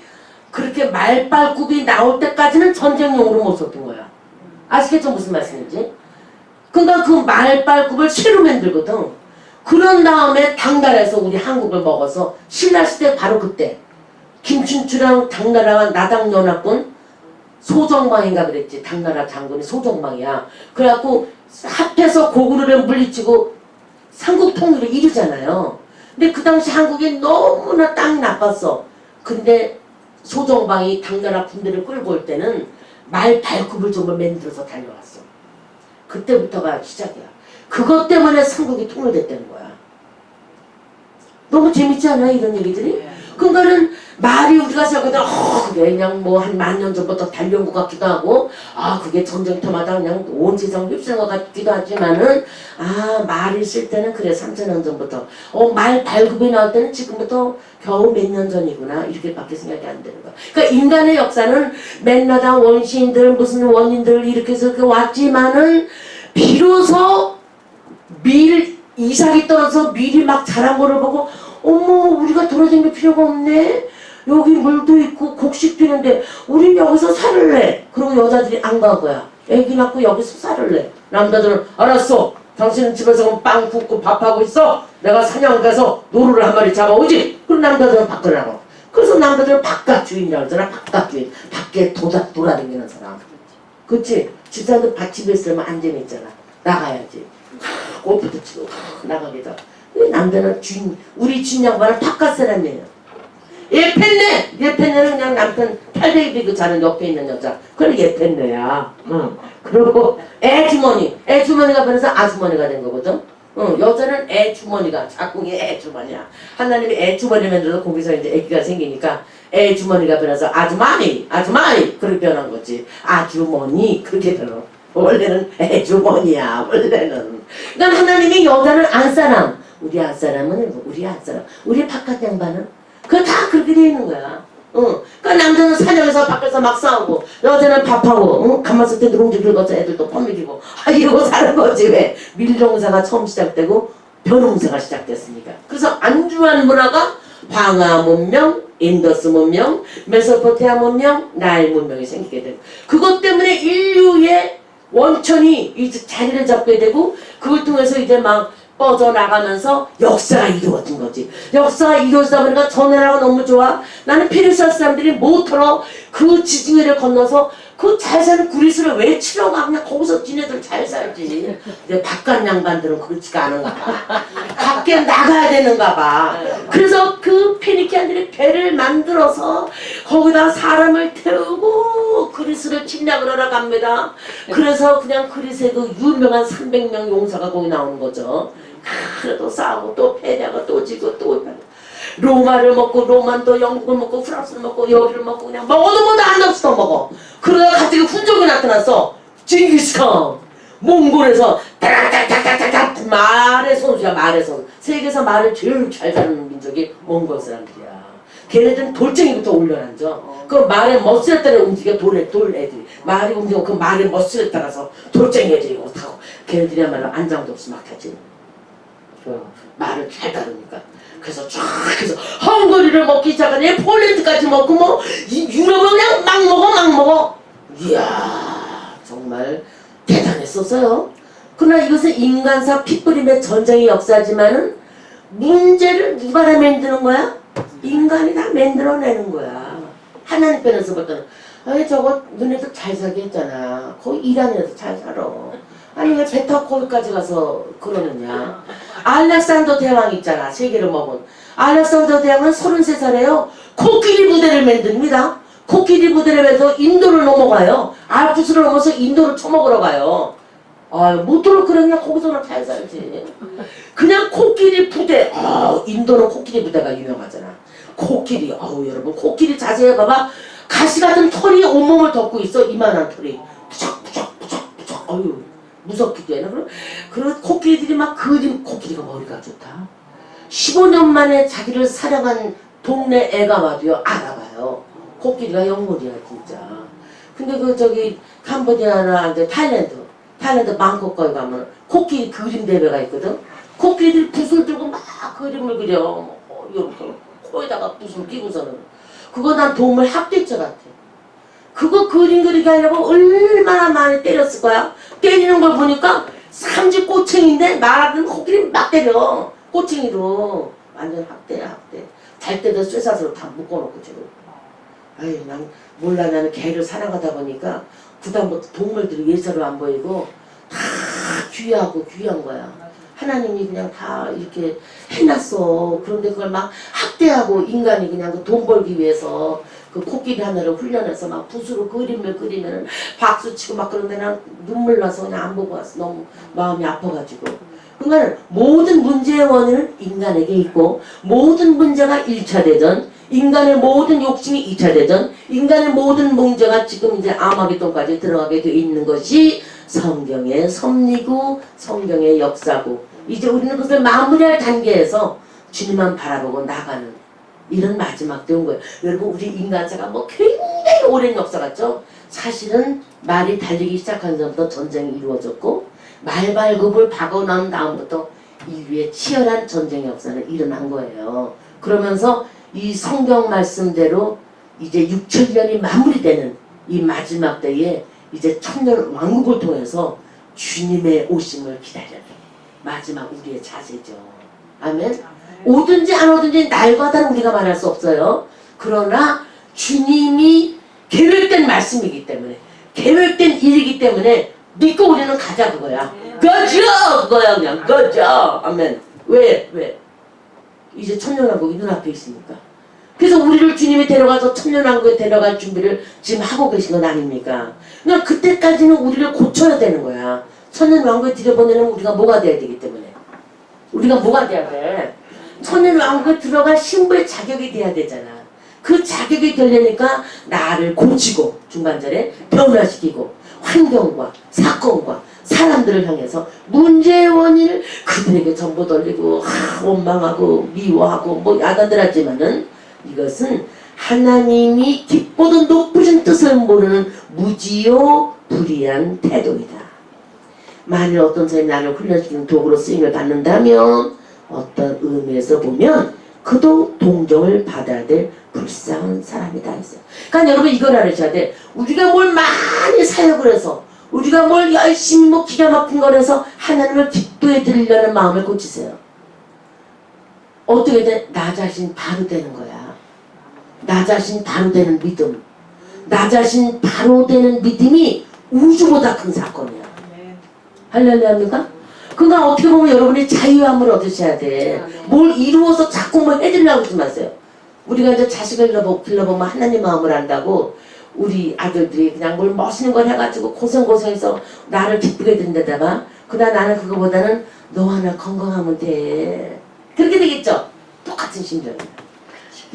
그렇게 말발굽이 나올 때까지는 전쟁용으로 못 썼던 거야. 아시겠죠 무슨 말씀인지? 그러니까 그 말발굽을 쇠로 만들거든. 그런 다음에 당나라에서 우리 한국을 먹어서 신라시대 바로 그때 김춘추랑 당나라가 나당연합군 소정방인가 그랬지. 당나라 장군이 소정방이야. 그래갖고 합해서 고구려를 물리치고 삼국 통일을 이루잖아요. 근데 그 당시 한국이 너무나 땅이 나빴어. 근데 소정방이 당나라 군대를 끌고 올 때는 말 발굽을 좀 만들어서 달려왔어. 그때부터가 시작이야. 그것 때문에 삼국이 통일됐다는 거야. 너무 재밌지 않아 이런 얘기들이? 그러니까는 말이 우리가 생각하다 그냥 뭐 한 10,000년 전부터 달려온 것 같기도 하고 그게 전쟁터마다 그냥 온 세상 휩쓸는 것 같기도 하지만은 말이 있을 때는 그래 3,000년 전부터 말 발굽이 나올 때는 지금부터 겨우 몇 년 전이구나 이렇게밖에 생각이 안 되는 거야. 그러니까 인간의 역사는 맨나다 원시인들 무슨 원인들 이렇게 해서 왔지만은 비로소 이삭이 떨어져서 밀이 막 자란 거를 보고 어머 우리가 돌아다닐 필요가 없네. 여기 물도 있고 곡식도 있는데 우린 여기서 살을 내. 그리고 여자들이 안 간 거야. 애기 낳고 여기서 살을 내. 남자들은 알았어. 당신은 집에서 빵 굽고 밥하고 있어. 내가 사냥 가서 노루를 한 마리 잡아오지. 그럼 남자들은 밖으로 나가. 그래서 남자들은 바깥 주인이라고 하잖아. 바깥 주인. 밖에 돌아다니는 사람. 그치? 집사람들 밭집에 있으면 안 재밌잖아. 나가야지. 골프도 치고 나가기도 하고. 남자는 우리 주인 양반은 바깥 사람이에요. 예펜네는 그냥 남편 800이 자는 옆에 있는 여자. 그래 예펜네야. 그리고 애주머니가 변해서 아주머니가 된 거거든. 여자는 애주머니가 작궁이 애주머니야. 하나님이 애주머니 만들어서 거기서 이제 애기가 생기니까 애주머니가 변해서 아주머니 그렇게 변한 거지. 아주머니 그렇게 변해. 원래는 애주머니야 원래는. 그러니까 하나님이 여자는 안사람, 우리 안사람은 우리 바깥 양반은 그거 다 그렇게 돼 있는 거야. 그러니까 남자는 사냥해서 밖에서 막 싸우고 여자는 밥하고 가만 있을 때 누룽지 긁어서 애들도 퍼먹이고 이러고 사는 거지. 왜? 밀농사가 처음 시작되고 벼농사가 시작됐으니까. 그래서 안주한 문화가 황하 문명, 인더스 문명, 메소포타미아 문명, 나일 문명이 생기게 되고 그것 때문에 인류의 원천이 이제 자리를 잡게 되고 그걸 통해서 이제 막 뻗어나가면서 역사가 이루어진 거지. 역사가 이루어지다 보니까 저 나라가 너무 좋아. 나는 페르시아 사람들이 모터로 그 지중해를 건너서 그 잘 사는 그리스를 왜 치러가? 그냥 거기서 지네들 잘 살지. 근데 바깥 양반들은 그렇지가 않은가 봐. 밖에 나가야 되는가 봐. 그래서 그 페니키안들이 배를 만들어서 거기다 사람을 태우고 그리스를 침략을 하러 갑니다. 그래서 그냥 그리스의 그 유명한 300명 용사가 거기 나오는 거죠. 그래도 싸우고 또 패배하고 또 지고 또 로마를 먹고 로만 또 영국을 먹고 프랑스를 먹고 여기를 먹고 그냥 먹어도 뭐도 안 없어 더 먹어. 그러다가 갑자기 훈적이 나타났어. 징기스칸 몽골에서 따라따라따라따라 말의 선수야. 말의 선수. 세계에서 말을 제일 잘 사는 민족이 몽골 사람들이야. 걔네들은 돌쟁이부터 올려놨죠. 그 말의 멋을 따라 움직여 돌 애들이 말이 움직이고 그 말의 멋을 따라서 돌쟁이 애들이 타고 걔네들이야말로 안장도 없이 막 타지. 말을 잘 다루니까. 그래서 쫙 해서 헝가리를 먹기 시작하니 폴란드까지 먹고 뭐 유럽은 그냥 막 먹어. 이야 정말 대단했었어요. 그러나 이것은 인간사 핏부림의 전쟁의 역사지만은 문제를 누가 다 만드는 거야? 인간이 다 만들어내는 거야. 하나님 편에서 볼 때는 아니 저거 너네들 잘 살게 했잖아. 거기 이란에서 잘 살아. 아니 왜 배 타고 거기까지 가서 그러느냐. 알렉산더 대왕 있잖아. 세계를 먹은 알렉산더 대왕은 33살에요 코끼리 부대를 만듭니다. 코끼리 부대를 해서 인도를 넘어가요. 알프스를 넘어서 인도를 쳐먹으러 가요. 아유 못들어 그러냐. 거기서는 잘 살지. 그냥 코끼리 부대. 인도는 코끼리 부대가 유명하잖아. 코끼리. 여러분 코끼리 자세히 봐봐. 가시 같은 털이 온몸을 덮고 있어. 이만한 털이 부적 어휴 무섭기도 해나. 그런 코끼리들이 막 코끼리가 머리가 좋다. 15년 만에 자기를 사랑한 동네 애가 와도요 알아봐요. 코끼리가 영물이야 진짜. 근데 그 저기 캄보디아나 타일랜드 방콕 거기 가면 코끼리 그림 대회가 있거든. 코끼리들이 붓을 들고 막 그림을 그려. 이렇게 코에다가 붓을 끼고서는. 그거 난 동물 학대죄 같아. 그거 그림 그리게 하려고 얼마나 많이 때렸을 거야. 때리는 걸 보니까 삼지 꼬챙인데 말하는 코끼리 막 때려. 꼬챙이로 완전 학대야 학대. 잘 때도 쇠사슬로 다 묶어놓고 지금. 아유 난 몰라. 나는 개를 사랑하다 보니까 그다음부터 동물들이 예사로 안 보이고 다 귀하고 귀한 거야. 하나님이 그냥 다 이렇게 해놨어. 그런데 그걸 막 학대하고 인간이 그냥 그 돈 벌기 위해서 그 코끼리 하나를 훈련해서 막 붓으로 그림을 그리면 박수치고 막 그런데 난 눈물 나서 그냥 안 보고 왔어. 너무 마음이 아파가지고. 그러니까 모든 문제의 원인은 인간에게 있고 모든 문제가 1차 대전, 인간의 모든 욕심이 2차 대전, 인간의 모든 문제가 지금 이제 아마겟돈까지 들어가게 되어 있는 것이 성경의 섭리고 성경의 역사고 이제 우리는 그것을 마무리할 단계에서 주님만 바라보고 나가는 이런 마지막 때 온 거예요. 여러분 우리 인간사가 뭐 굉장히 오랜 역사 같죠? 사실은 말이 달리기 시작한 전부터 전쟁이 이루어졌고 말발굽을 박아 나온 다음부터 인류의 치열한 전쟁의 역사는 일어난 거예요. 그러면서 이 성경 말씀대로 이제 6천년이 마무리되는 이 마지막 때에 이제 천년 왕국을 통해서 주님의 오심을 기다려요. 마지막 우리의 자세죠. 아멘. 오든지 안 오든지 날과다는 우리가 말할 수 없어요. 그러나 주님이 계획된 말씀이기 때문에 계획된 일이기 때문에 믿고 우리는 가자 그거야. 가자 그거야 그냥 가자. 아멘. 왜? 이제 천년왕국이 눈앞에 있으니까. 그래서 우리를 주님이 데려가서 천년왕국에 데려갈 준비를 지금 하고 계신 건 아닙니까? 그러니까 그때까지는 우리를 고쳐야 되는 거야. 천년왕국에 들여보내면 우리가 뭐가 돼야 되기 때문에. 우리가 뭐가 돼야 돼? 천년왕국에 들어갈 신부의 자격이 돼야 되잖아. 그 자격이 되려니까 나를 고치고 중간절에 변화시키고 환경과 사건과 사람들을 향해서 문제의 원인을 그들에게 전부 돌리고 원망하고 미워하고 뭐 야단들 하지만은 이것은 하나님이 기쁘던 높으신 뜻을 모르는 무지요 불의한 태도이다. 만일 어떤 사람이 나를 훈련시키는 도구로 쓰임을 받는다면 어떤 의미에서 보면 그도 동정을 받아야 될 불쌍한 사람이다 했어요. 그러니까 여러분 이걸 알으셔야 돼. 우리가 뭘 많이 사역을 해서 우리가 뭘 열심히 뭐 기가 막힌 걸 해서 하나님을 기쁘게 드리려는 마음을 고치세요. 어떻게 돼? 나 자신 바로 되는 거야. 나 자신 바로 되는 믿음. 나 자신 바로 되는 믿음이 우주보다 큰 사건이야. 할렐루야입니까? 그러니까 어떻게 보면 여러분이 자유함을 얻으셔야 돼. 뭘 이루어서 자꾸 뭐 해드리려고 하지 마세요. 우리가 이제 자식을 길러보면 하나님 마음을 안다고 우리 아들들이 그냥 뭘 멋있는 걸 해가지고 고생해서 나를 기쁘게 된다다가 그러나 나는 그거보다는 너 하나 건강하면 돼. 그렇게 되겠죠? 똑같은 심정이야.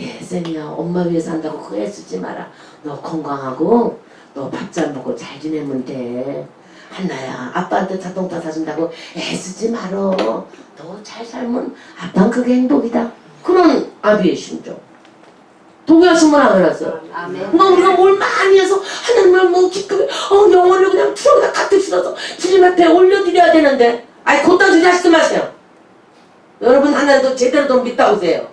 예, 쌤이야 엄마 위해서 한다고 그거 애쓰지 마라. 너 건강하고 너 밥 잘 먹고 잘 지내면 돼. 한나야 아빠한테 자동차 사준다고 애쓰지 말어. 너 잘 살면 아빠는 그게 행복이다. 그런 아비의 심정. 동의하시면 안 그랬어요? 뭐 우리가 뭘 많이 해서 하나님을 뭐 기쁘게 영혼을 그냥 추억에다 가득 실어서 주님 앞에 올려드려야 되는데 아이 곧다 주지 하시지 마세요. 여러분 하나님도 제대로 좀 믿다 오세요.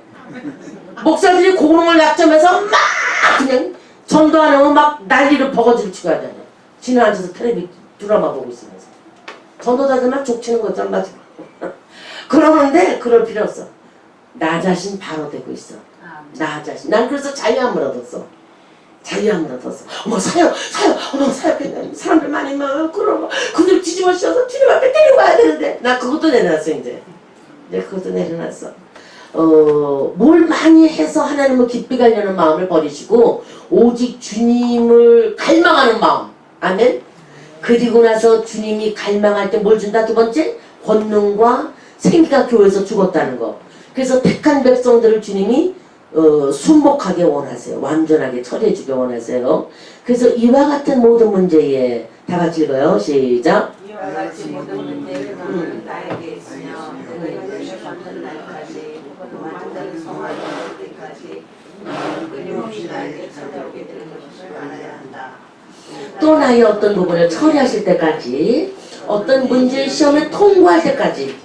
목사들이 고롱을 약점해서 막 그냥 전도 안 하고 막 난리를 버거지를 치고 하잖아요. 지는 앉아서 텔레비 드라마 보고 있으면서 전도자들 막 족치는 거죠. 맞아. 그러는데 그럴 필요 없어. 나 자신 바로 되고 있어. 나 자신. 난 그래서 자유함을 얻었어. 자유함을 얻었어. 어머 사요. 어머 사요. 사람들 많이 막 그러고 그들 뒤집어 씌워서 주님 앞에 데리고 가야 되는데 나 그것도 내려놨어 이제. 그것도 내려놨어. 뭘 많이 해서 하나님을 기쁘게 하려는 마음을 버리시고 오직 주님을 갈망하는 마음. 아멘. 그리고 나서 주님이 갈망할 때 뭘 준다? 두 번째 권능과 생기가 교회에서 죽었다는 거. 그래서 택한 백성들을 주님이 순복하게 원하세요. 완전하게 처리해주게 원하세요. 그래서 이와 같은 모든 문제에 다 같이 읽어요. 시작. 이와 같이 모든 문제를 너는 나에게 있으며 너희를 받는 날까지 완전히 성화될 때까지 끊임없이 나에게 찾아오게 되는 것을 알아야 한다. 또 나의 어떤 부분을 처리하실 때까지 어떤 문제 시험을 통과할 때까지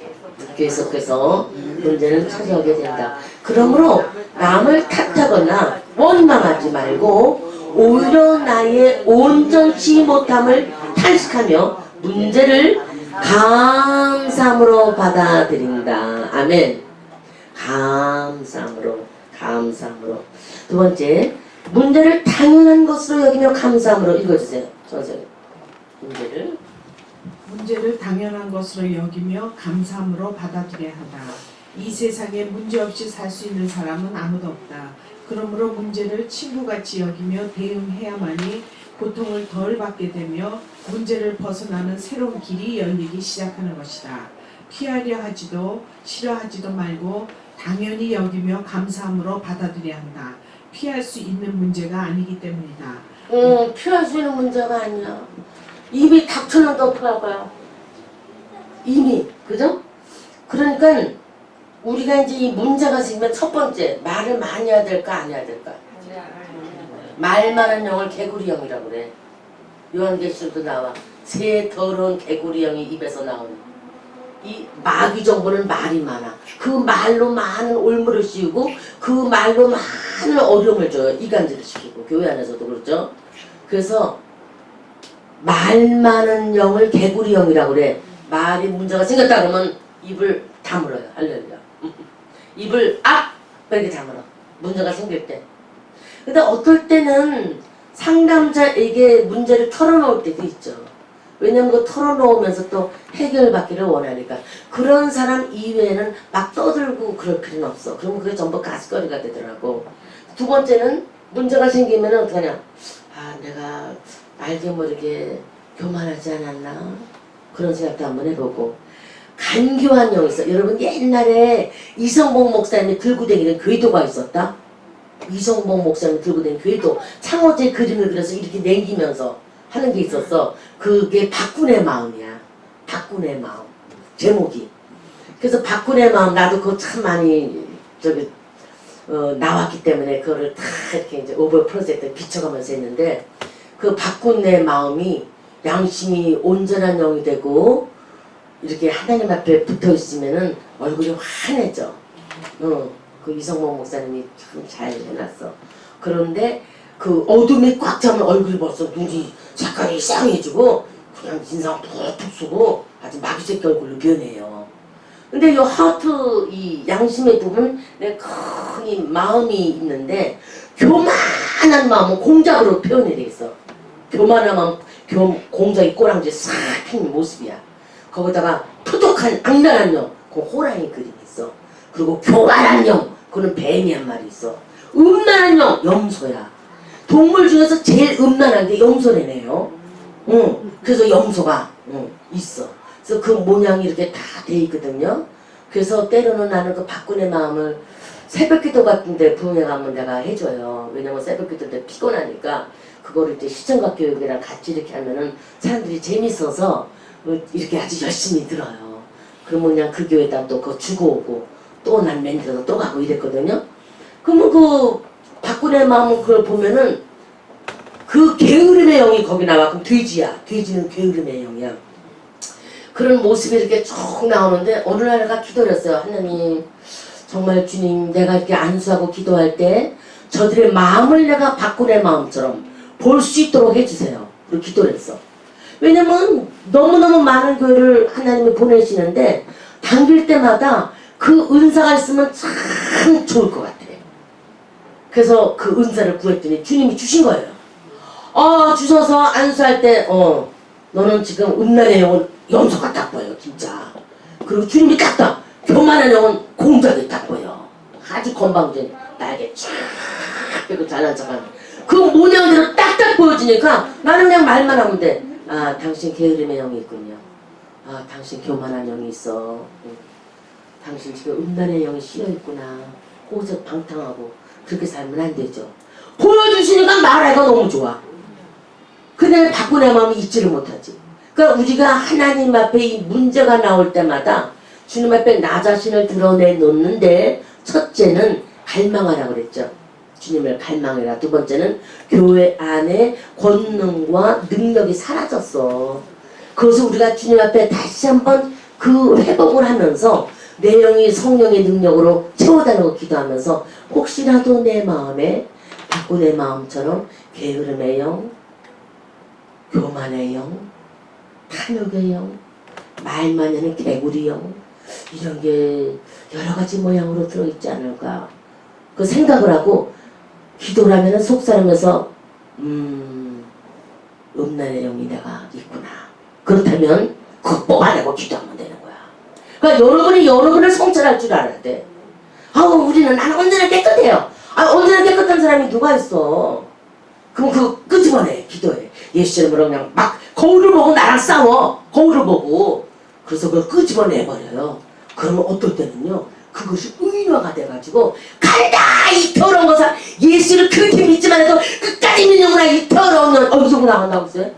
계속해서 문제는 찾아오게 된다. 그러므로 남을 탓하거나 원망하지 말고 오히려 나의 온전치 못함을 탄식하며 문제를 감사함으로 받아들인다. 아멘. 감사함으로. 두 번째, 문제를 당연한 것으로 여기며 감사함으로 읽어주세요. 문제를 당연한 것으로 여기며 감사함으로 받아들여야 한다. 이 세상에 문제없이 살 수 있는 사람은 아무도 없다. 그러므로 문제를 친구같이 여기며 대응해야만이 고통을 덜 받게 되며 문제를 벗어나는 새로운 길이 열리기 시작하는 것이다. 피하려 하지도 싫어하지도 말고 당연히 여기며 감사함으로 받아들여야 한다. 피할 수 있는 문제가 아니기 때문이다. 피할 수 있는 문제가 아니야. 입이 닥쳐는데 어떡할까요? 이미 그죠? 그러니까 우리가 이제 이 문제가 생기면 첫 번째 말을 많이 해야 될까 안 해야 될까? 말 많은 영을 개구리형이라고 그래. 요한계시록도 나와. 새 더러운 개구리형이 입에서 나오는. 이 마귀 정보는 말이 많아. 그 말로 많은 올무를 씌우고 그 말로 많은 어려움을 줘요. 이간질을 시키고 교회 안에서도 그렇죠. 그래서 말 많은 영을 개구리형이라고 그래. 말이 문제가 생겼다 그러면 입을 다물어요. 할렐루야. 입을 이렇게 다물어. 문제가 생길 때. 근데 어떨 때는 상담자에게 문제를 털어놓을 때도 있죠. 왜냐면 그 털어놓으면서 또 해결받기를 원하니까. 그런 사람 이외에는 막 떠들고 그럴 필요는 없어. 그러면 그게 전부 가스거리가 되더라고. 두 번째는 문제가 생기면 어떡하냐. 내가 알게 모르게 교만하지 않았나? 그런 생각도 한번 해보고. 간교한 영이 있어. 여러분 옛날에 이성봉 목사님이 들고 다니는 궤도가 있었다. 이성봉 목사님이 들고 다니는 궤도. 창호제 그림을 그려서 이렇게 남기면서 하는 게 있었어. 그게 박군의 마음이야. 박군의 마음. 제목이. 그래서 박군의 마음 나도 그거 참 많이 나왔기 때문에 그거를 다 이렇게 이제 오버 프로젝트에 비춰가면서 했는데 그 박군의 마음이 양심이 온전한 영이 되고 이렇게 하나님 앞에 붙어 있으면은 얼굴이 환해져. 그 이성봉 목사님이 참 잘 해놨어. 그런데 그 어둠이 꽉 차면 얼굴이 벌써 눈이 색깔이 이상해지고 그냥 인상 푹푹 쓰고 아주 마귀새끼 얼굴로 변해요. 근데 이 하트 이 양심의 부분 내 큰 이 마음이 있는데 교만한 마음은 공작으로 표현이 돼 있어. 교만한 마음, 공작이 꼬랑지 싹 핀 모습이야. 거기다가 푸득한 악랄한 영, 그 호랑이 그림이 있어. 그리고 교만한 영, 그는 뱀이 한 마리 있어. 음란한 영, 염소야. 동물 중에서 제일 음란한 게 염소래네요. 그래서 염소가 있어. 그래서 그 모양이 이렇게 다 돼 있거든요. 그래서 때로는 나는 그 박군의 마음을 새벽기도 같은데 부흥회 가면 내가 해줘요. 왜냐면 새벽기도 때 피곤하니까 그거를 이제 시청각 교육이랑 같이 이렇게 하면은 사람들이 재밌어서 이렇게 아주 열심히 들어요. 그러면 그냥 그 교회에다 또 그거 주고 오고 또 난 맨들어서 또 가고 이랬거든요. 그러면 그 박군의 마음을 그걸 보면은 그 게으름의 영이 거기 나와. 그럼 돼지야. 돼지는 게으름의 영이야. 그런 모습이 이렇게 쭉 나오는데 어느 날 내가 기도를 했어요. 하나님 정말 주님 내가 이렇게 안수하고 기도할 때 저들의 마음을 내가 박군의 마음처럼 볼 수 있도록 해주세요. 그리고 기도를 했어. 왜냐면 너무너무 많은 교회를 하나님이 보내시는데 당길 때마다 그 은사가 있으면 참 좋을 것 같아. 그래서 그 은사를 구했더니 주님이 주신 거예요. 주셔서 안수할 때 너는 지금 음란의 영은 염소가 딱 보여 진짜. 그리고 주님이 딱 봐. 교만한 영은 공작이 딱 보여. 아주 건방진 날개 쫙 펴고 잘난 척하는 그 모양대로 딱딱 보여지니까 나는 그냥 말만 하면 돼. 아 당신 게으름의 영이 있군요. 아 당신 교만한 영이 있어. 당신 지금 음란의 영이 씌어있구나. 호적 방탕하고 그렇게 살면 안 되죠. 보여주시니까 말하기가 너무 좋아. 근데 박군의 마음이 잊지를 못하지. 그러니까 우리가 하나님 앞에 이 문제가 나올 때마다 주님 앞에 나 자신을 드러내 놓는데 첫째는 갈망하라고 그랬죠. 주님을 갈망해라. 두 번째는 교회 안에 권능과 능력이 사라졌어. 그래서 우리가 주님 앞에 다시 한번 그 회복을 하면서 내 영이 성령의 능력으로 채워달라고 기도하면서 혹시라도 내 마음에 박군의 마음처럼 게으름의 영, 교만의 영, 탐욕의 영, 말만 하는 개구리 영 이런 게 여러 가지 모양으로 들어있지 않을까 그 생각을 하고 기도를 하면 속사람에서 음란의 영이 내가 있구나. 그렇다면 그거 뽑아내고 기도하면 되는 거야. 그러니까 여러분이 여러분을 성찰할 줄 알아야 돼. 나는 언제나 깨끗해요. 언제나 깨끗한 사람이 누가 있어. 그럼 그거 끄집어내 기도해. 예수 이름으로 그냥 막 거울을 보고 나랑 싸워. 거울을 보고. 그래서 그걸 끄집어내버려요. 그러면 어떨 때는요. 그것이 의인화가 돼가지고 간다 이 더러운 것을 예수를 그렇게 믿지만 해도 끝까지 믿는구나 이 더러운 년 어디서 나간다고 했어요?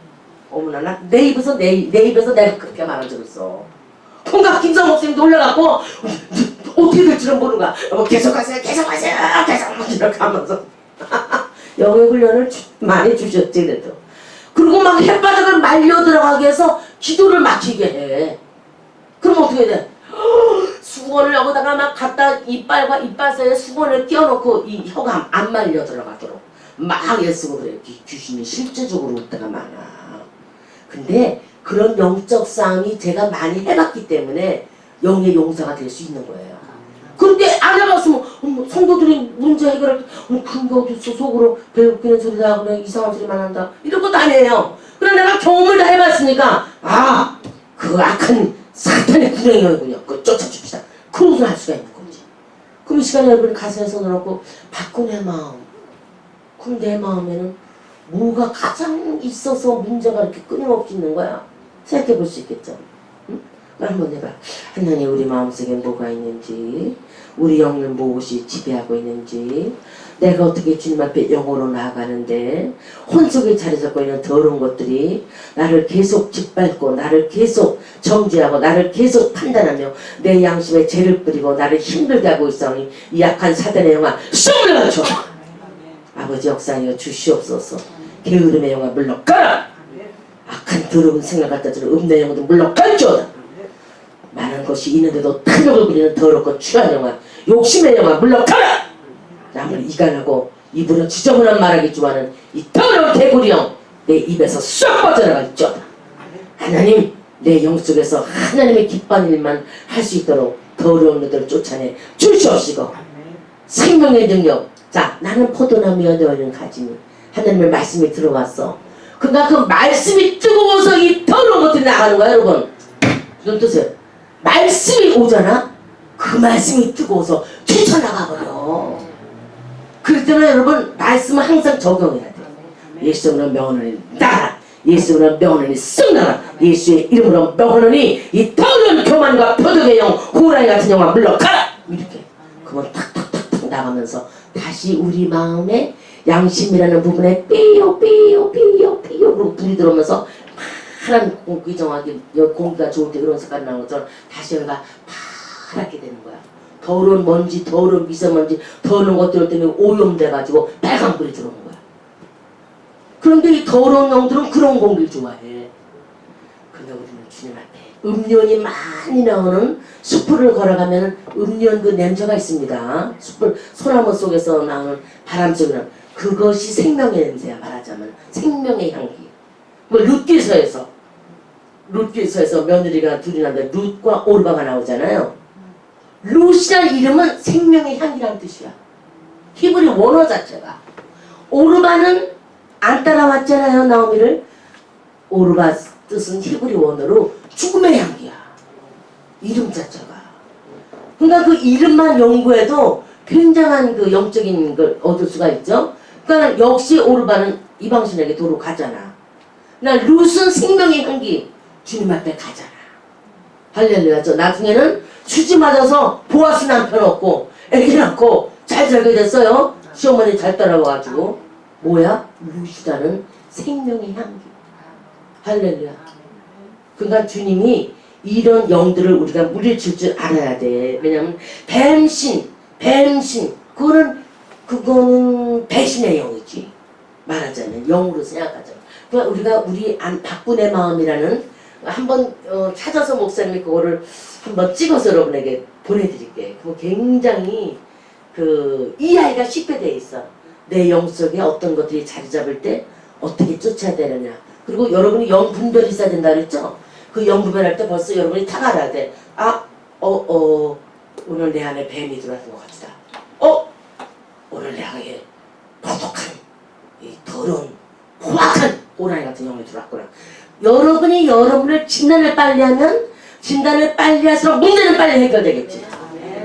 어머나 나 내 입에서 내가 그렇게 말한 적 있어. 통각 김성 목사님 놀라갖고 어떻게 될지는 모르는 거야. 계속하세요 계속 이렇게 하면서 영의 훈련을 많이 주셨지 그래도. 그리고 막 햇바닥을 말려 들어가게 해서 기도를 막히게 해. 그럼 어떻게 돼? 수건을 여기다가 막 갖다 이빨과 이빨 사이에 수건을 끼워놓고 이 혀가 안 말려 들어가도록 막 애쓰고 그래요. 귀신이 실제적으로 올 때가 많아. 근데 그런 영적 싸움이 제가 많이 해봤기 때문에 영의 용사가 될 수 있는 거예요. 그런데 안 해봤으면 성도들이 문제 해결할 때 그런 게 어딨어 속으로 배웃기는 소리다 그래 이상한 소리만 한다 이런 것도 아니에요. 그래 내가 경험을 다 해봤으니까 그 악한 사탄의 구렁이군요. 그거 쫓아줍시다. 그것을 할 수가 있는 거지. 그럼 이 시간에 여러분이 가슴에 손을 얹고 박군의 마음. 그럼 내 마음에는 뭐가 가장 있어서 문제가 이렇게 끊임없이 있는 거야? 생각해 볼 수 있겠죠. 응? 한번 해봐. 하나님 우리 마음속에 뭐가 있는지 우리 영은 무엇이 지배하고 있는지 내가 어떻게 주님 앞에 영으로 나아가는데 혼속에 자리 잡고 있는 더러운 것들이 나를 계속 짓밟고 나를 계속 정죄하고 나를 계속 판단하며 내 양심에 죄를 뿌리고 나를 힘들게 하고 있사오니 이 약한 사단의 영아 숨을 맞춰 아버지 역사하여 주시옵소서. 게으름의 영아 물러가라. 악한 더러운 생각 갖다 주는 음란의 영도 물러갈지어다. 많은 것이 있는데도 탐욕을 부리는 더럽고 추한 영아 욕심의 영아 물러가라. 남을 이간하고 입으로 지저분한 말하기 좋아하는 이 더러운 개구리 영 내 입에서 쏙 빠져나갈지어다. 하나님 내 영 속에서 하나님의 기뻐하는 일만 할 수 있도록 더러운 것들을 쫓아내 주시옵시고 생명의 능력. 자, 나는 포도나무여 너희는 가지니 하나님의 말씀이 들어왔어. 그러니까 그 말씀이 뜨거워서 이 더러운 것들이 나가는 거야 여러분. 눈 뜨세요. 말씀이 오잖아. 그 말씀이 뜨거워서 쫓아나가버려. 그럴 때는 여러분 말씀은 항상 적용해야 돼. 예수로 명하노니 나가라. 예수로 명하노니 썩 나가라. 예수의 이름으로 명하노니 이 더러운 교만과 표독의 영 호랑이 같은 영화 물러가라. 이렇게 그러면 탁탁탁탁 나가면서 다시 우리 마음에 양심이라는 부분에 삐요 삐요 삐요 삐요 그리고 불이 들어오면서 파란 공기 정확히 공기가 좋을 때 그런 색깔이 나는 것처럼 다시 여기가 파랗게 되는 거야. 더러운 먼지, 더러운 미세먼지, 더러운 것들 때문에 오염돼가지고 빨간불이 들어오는 거야. 그런데 이 더러운 영들은 그런 공기를 좋아해. 근데 우리는 주님 앞에 음료원이 많이 나오는 숲을 걸어가면 음료원 그 냄새가 있습니다. 숲을 소나무 속에서 나오는 바람 속에 나오는 그것이 생명의 냄새야. 말하자면 생명의 향기. 뭐 룻기서에서 며느리가 둘이 나는데 룻과 오르바가 나오잖아요. 룻이란 이름은 생명의 향기란 뜻이야. 히브리 원어 자체가. 오르바는 안 따라왔잖아요. 나오미를. 오르바 뜻은 히브리 원어로 죽음의 향기야. 이름 자체가. 그러니까 그 이름만 연구해도 굉장한 그 영적인 걸 얻을 수가 있죠. 그러니까 역시 오르바는 이방신에게 도로 가잖아. 나 룻은 생명의 향기. 주님 앞에 가잖아. 할렐루야. 저 나중에는 수지 맞아서 보아스 남편 없고 애기 낳고 잘 살게 됐어요. 시어머니 잘 따라와가지고. 뭐야? 룻이라는 생명의 향기. 할렐루야. 그러니까 주님이 이런 영들을 우리가 물리칠 줄 알아야 돼. 왜냐면 뱀신 그거는 배신의 영이지. 말하자면 영으로 생각하자면. 그러니까 우리가 우리 박군의 마음이라는 한번 찾아서 목사님이 그거를 한번 찍어서 여러분에게 보내드릴게. 그거 굉장히 이해하기가 쉽게 돼 있어. 내 영 속에 어떤 것들이 자리 잡을 때 어떻게 쫓아야 되느냐. 그리고 여러분이 영 분별이 있어야 된다 그랬죠? 그 영 분별할 때 벌써 여러분이 다 알아야 돼. 오늘 내 안에 뱀이 들어왔던 것 같다. 오늘 내 안에 고독한 이 더러운 포악한 호랑이 같은 영이 들어왔구나. 여러분이 여러분을 진단을 빨리 하면 진단을 빨리 할수록 문제는 빨리 해결되겠지.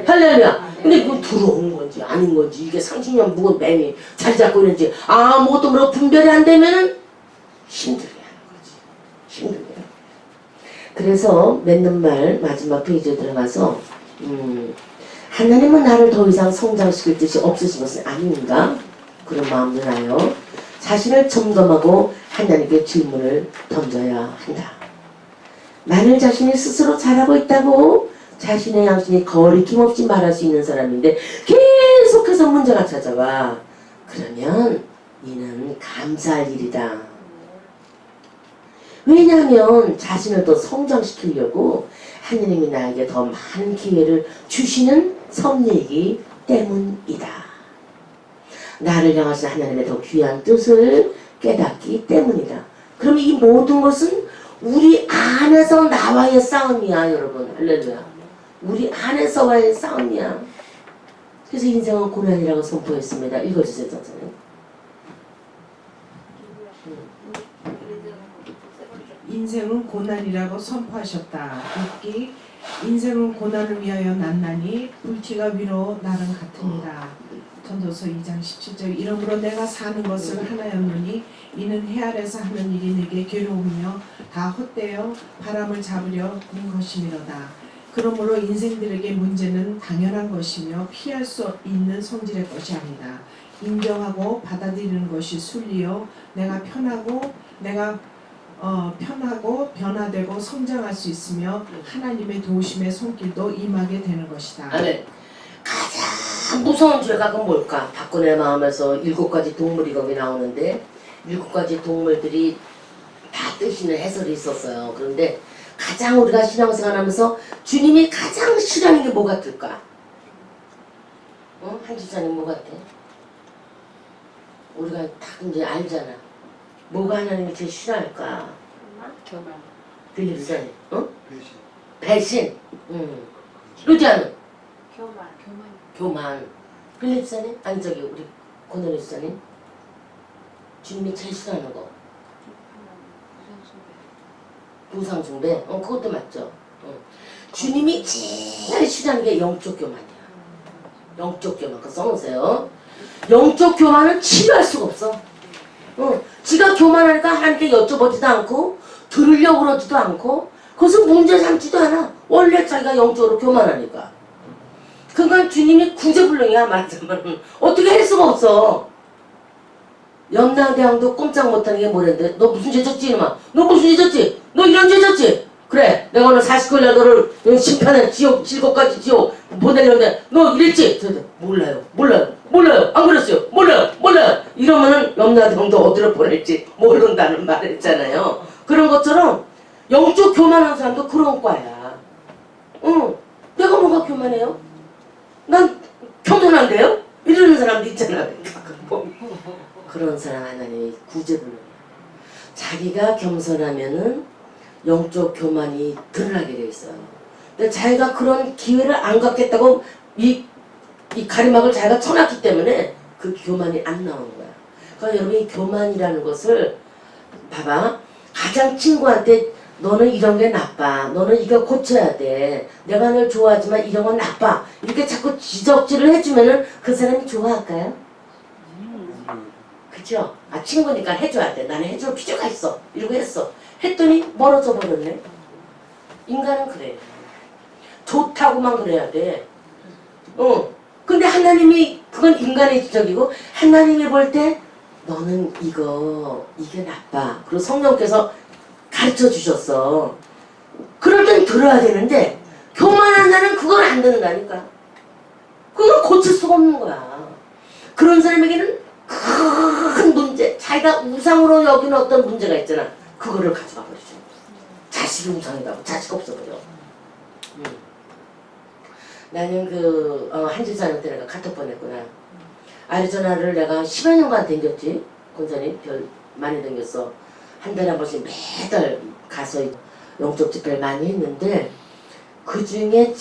할렐루야. 근데 그거 들어온 건지 아닌 건지 이게 30년 묵은 뱀이 자리 잡고 있는지 아무것도 모르고 분별이 안 되면은 힘들게 하는 거지. 힘들게. 그래서 맺는 말 마지막 페이지에 들어가서 하나님은 나를 더 이상 성장시킬 뜻이 없으신 것은 아닌가? 그런 마음 드나요? 자신을 점검하고 하나님께 질문을 던져야 한다. 만일 자신이 스스로 잘하고 있다고 자신의 양심이 거리낌 없이 말할 수 있는 사람인데 계속해서 문제가 찾아와. 그러면 이는 감사할 일이다. 왜냐하면 자신을 더 성장시키려고 하느님이 나에게 더 많은 기회를 주시는 섭리이기 때문이다. 나를 향하신 하나님의 더 귀한 뜻을 깨닫기 때문이다. 그러면 이 모든 것은 우리 안에서 나와의 싸움이야, 여러분. 할렐루야. 우리 안에서와의 싸움이야. 그래서 인생은 고난이라고 선포했습니다. 읽어주세요, 선생님. 인생은 고난이라고 선포하셨다. 읽기 인생은 고난을 위하여 났나니 불티가 위로 나름 같으니라. 전도서 2장 17절. 이러므로 내가 사는 것을 하나였노니 이는 해 아래서 하는 일이 내게 괴로우며 다 헛되어 바람을 잡으려 는 것이미로다. 그러므로 인생들에게 문제는 당연한 것이며 피할 수 있는 성질의 것이 아니다. 인정하고 받아들이는 것이 순리요 내가 편하고 변화되고 성장할 수 있으며 하나님의 도우심의 손길도 임하게 되는 것이다. 아멘. 가장 무서운 죄가 그건 뭘까? 박군의 마음에서 7가지 동물이 거기 나오는데 7가지 동물들이 다 뜻이는 해설이 있었어요. 그런데 가장 우리가 신앙생활 하면서 주님이 가장 싫어하는 게 뭐 같을까? 한 집사님 뭐 같아? 우리가 다 이제 알잖아. 뭐가 하나님이 제일 싫어할까? 교만. 빌리르자니, 배신. 루디아는? 교만. 교만. 빌립사님? 아니 저기 우리 고노리사님? 주님이 제일 싫어하는 거. 우상숭배? 그것도 맞죠. 주님이 제일 싫어하는 게 영적 교만이야. 영적 교만. 그거 써놓으세요. 영적 교만은 치료할 수가 없어. 지가 교만하니까 하나님께 여쭤보지도 않고 들으려고 그러지도 않고 그것을 문제 삼지도 않아. 원래 자기가 영적으로 교만하니까. 그건 주님이 구제불능이야 말하자면. 어떻게 할 수가 없어. 염라대왕도 꼼짝 못하는 게 뭐랬는데 너 무슨 죄 졌지 이놈아. 너 무슨 죄 졌지. 너 이런 죄 졌지. 그래 내가 오늘 49일 날 너를 심판해 지옥 질곡까지 지옥 보내려는데 너 이랬지. 몰라요 안 그랬어요. 몰라요 이러면은 염라대왕도 어디로 보낼지 모른다는 말을 했잖아요. 그런 것처럼 영적 교만한 사람도 그런 과야. 내가 뭐가 교만해요? 난 겸손한데요? 이러는 사람도 있잖아. 그런 사람 하나님이 구제불능이야. 자기가 겸손하면은 영적 교만이 드러나게 돼 있어요. 근데 자기가 그런 기회를 안 갖겠다고 이 가리막을 자기가 쳐놨기 때문에 그 교만이 안 나오는 거야. 그러니까 여러분이 교만이라는 것을 봐봐. 가장 친구한테 너는 이런 게 나빠. 너는 이거 고쳐야 돼. 내가 널 좋아하지만 이런 건 나빠. 이렇게 자꾸 지적질을 해주면은 그 사람이 좋아할까요? 그쵸? 친구니까 해줘야 돼. 나는 해줄 필요가 있어. 이러고 했어. 했더니 멀어져 버렸네. 인간은 그래. 좋다고만 그래야 돼. 근데 하나님이 그건 인간의 지적이고 하나님이 볼 때 너는 이게 나빠. 그리고 성령께서 가르쳐 주셨어. 그럴 땐 들어야 되는데 교만한 자는 그걸 안 듣는다니까. 그걸 고칠 수가 없는 거야. 그런 사람에게는 큰 문제, 자기가 우상으로 여기는 어떤 문제가 있잖아. 그거를 가져가 버리죠. 자식이 우상이라고 자식 없어버려. 나는 한집사한테 내가 카톡 보냈구나. 아리조나를 내가 10여 년간 댕겼지. 권사님 별 많이 댕겼어. 한 달에 한 번씩 매달 가서 영적 집회를 많이 했는데 그 중에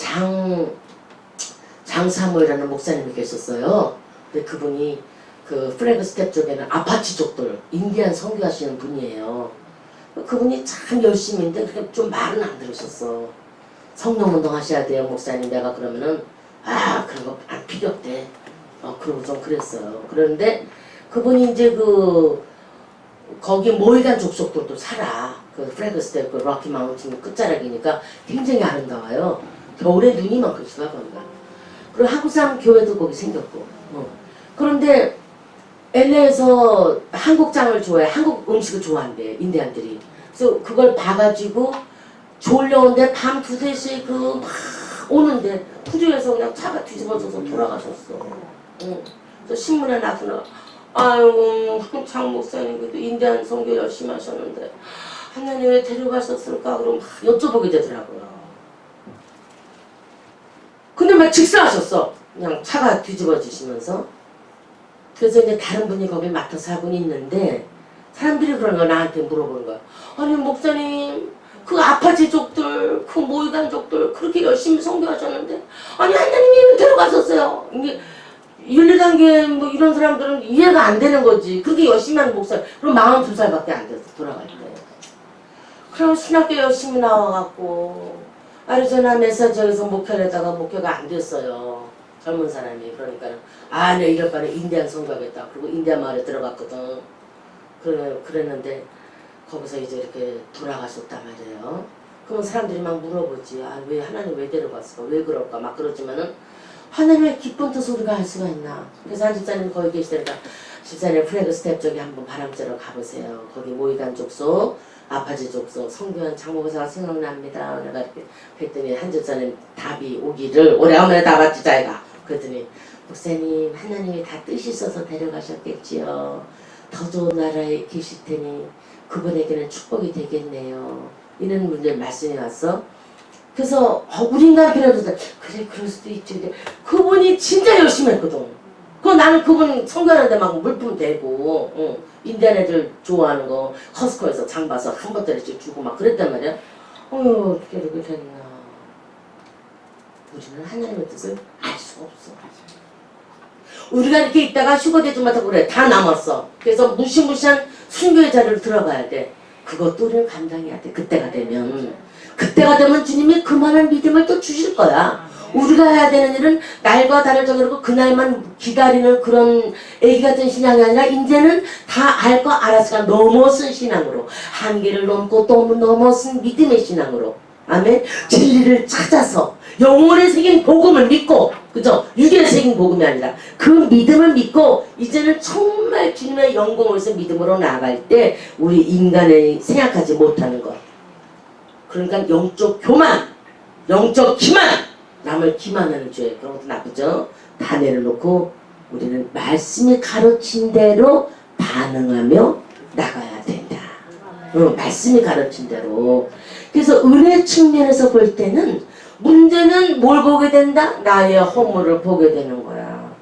장사모이라는 목사님이 계셨어요. 근데 그분이 그 플래그 스텝 쪽에는 아파치족들 인디안 선교하시는 분이에요. 그분이 참 열심인데 그렇게 좀 말은 안 들으셨어. 성령운동 하셔야 돼요 목사님. 내가 그러면은 그런 거 안 필요 없대. 그러고 좀 그랬어요. 그런데 그분이 이제 거기 모이간 족속들도 살아. 그 플래그 스텝 그 럭키 마운틴 끝자락이니까 굉장히 아름다워요. 겨울에 눈이 많고 수가 보니까. 그리고 한국사람 교회도 거기 생겼고. 그런데 LA에서 한국장을 좋아해. 한국 음식을 좋아한대. 인디안들이. 그래서 그걸 봐가지고 졸려오는데 밤 2, 3시에 막 오는데 푸주에서 그냥 차가 뒤집어져서 돌아가셨어. 그래서 신문에 나서나 아유 장 목사님 그래도 인디안 선교 열심히 하셨는데 하나님 왜 데려가셨을까? 그럼 막 여쭤보게 되더라고요. 근데 막 직사하셨어. 그냥 차가 뒤집어지시면서. 그래서 이제 다른 분이 거기 맡아서 하고 있는데 사람들이 그런 거 나한테 물어보는 거야. 아니 목사님 그 아파치족들 그 모이간족들 그렇게 열심히 선교하셨는데 아니 하나님이 왜 데려가셨어요? 이게 윤리단계 뭐 이런 사람들은 이해가 안 되는 거지. 그렇게 열심히 하는 목사 그럼 42살밖에 안 돼서 돌아갈 때. 그럼 신학교 열심히 나와갖고 아리조나 메사지에서 목회를 하다가 목회가 안 됐어요. 젊은 사람이. 그러니까 내가 이럴 바에 인디안 선교하겠다. 그리고 인디안 마을에 들어갔거든. 그랬는데 거기서 이제 이렇게 돌아가셨단 말이에요. 그럼 사람들이 막 물어보지. 왜 하나님 왜 데려갔을까? 왜 그럴까? 막 그러지만은 하나님의 기쁜 뜻 우리가 알 수가 있나? 그래서 한 집사님 거기 계시다니까 집사님 플래그 스텝 쪽에 한번 바람 쐬러 가보세요. 거기 모이간 족속, 아파지 족속, 성교한 장목사가 생각납니다. 내가 이렇게 했더니 한 집사님 답이 오기를 오래간만에 답았지 자기가. 그랬더니 목사님 하나님이 다 뜻이 있어서 데려가셨겠지요. 더 좋은 나라에 계실 테니 그분에게는 축복이 되겠네요. 이런 분들 말씀이 왔어. 그래서 우리 인간이라도 그래 그럴 수도 있지. 근데 그분이 진짜 열심히 했거든. 나는 그분 성교하는데 막 물품 대고 인디안 애들 좋아하는 거 커스코에서 장 봐서 한 보따리씩 주고 막 그랬단 말이야. 어휴 어떻게 이렇게 됐나. 우리는 하나님의 뜻을 알 수가 없어. 우리가 이렇게 있다가 휴거되지 못하고 그래. 다 남았어. 그래서 무시무시한 순교의 자리로 들어가야 돼. 그것도 우리는 감당해야 돼. 그때가 되면. 그때가 되면 주님이 그만한 믿음을 또 주실 거야. 우리가 해야 되는 일은 날과 달을 정해놓고 그날만 기다리는 그런 애기 같은 신앙이 아니라 이제는 다 알 거 알았으니까 넘어선 신앙으로, 한계를 넘고 또 넘어선 믿음의 신앙으로, 아멘. 진리를 찾아서 영혼의 새긴 복음을 믿고, 그죠? 육의 새긴 복음이 아니라 그 믿음을 믿고 이제는 정말 주님의 영광을 위해서 믿음으로 나아갈 때 우리 인간의 생각하지 못하는 것, 그러니까 영적 교만, 영적 기만, 남을 기만하는 죄, 그런 것도 나쁘죠. 다 내려놓고 우리는 말씀이 가르친 대로 반응하며 나가야 된다. 말씀이 가르친 대로. 그래서 은혜 측면에서 볼 때는 문제는 뭘 보게 된다? 나의 허물을 보게 되는 거야.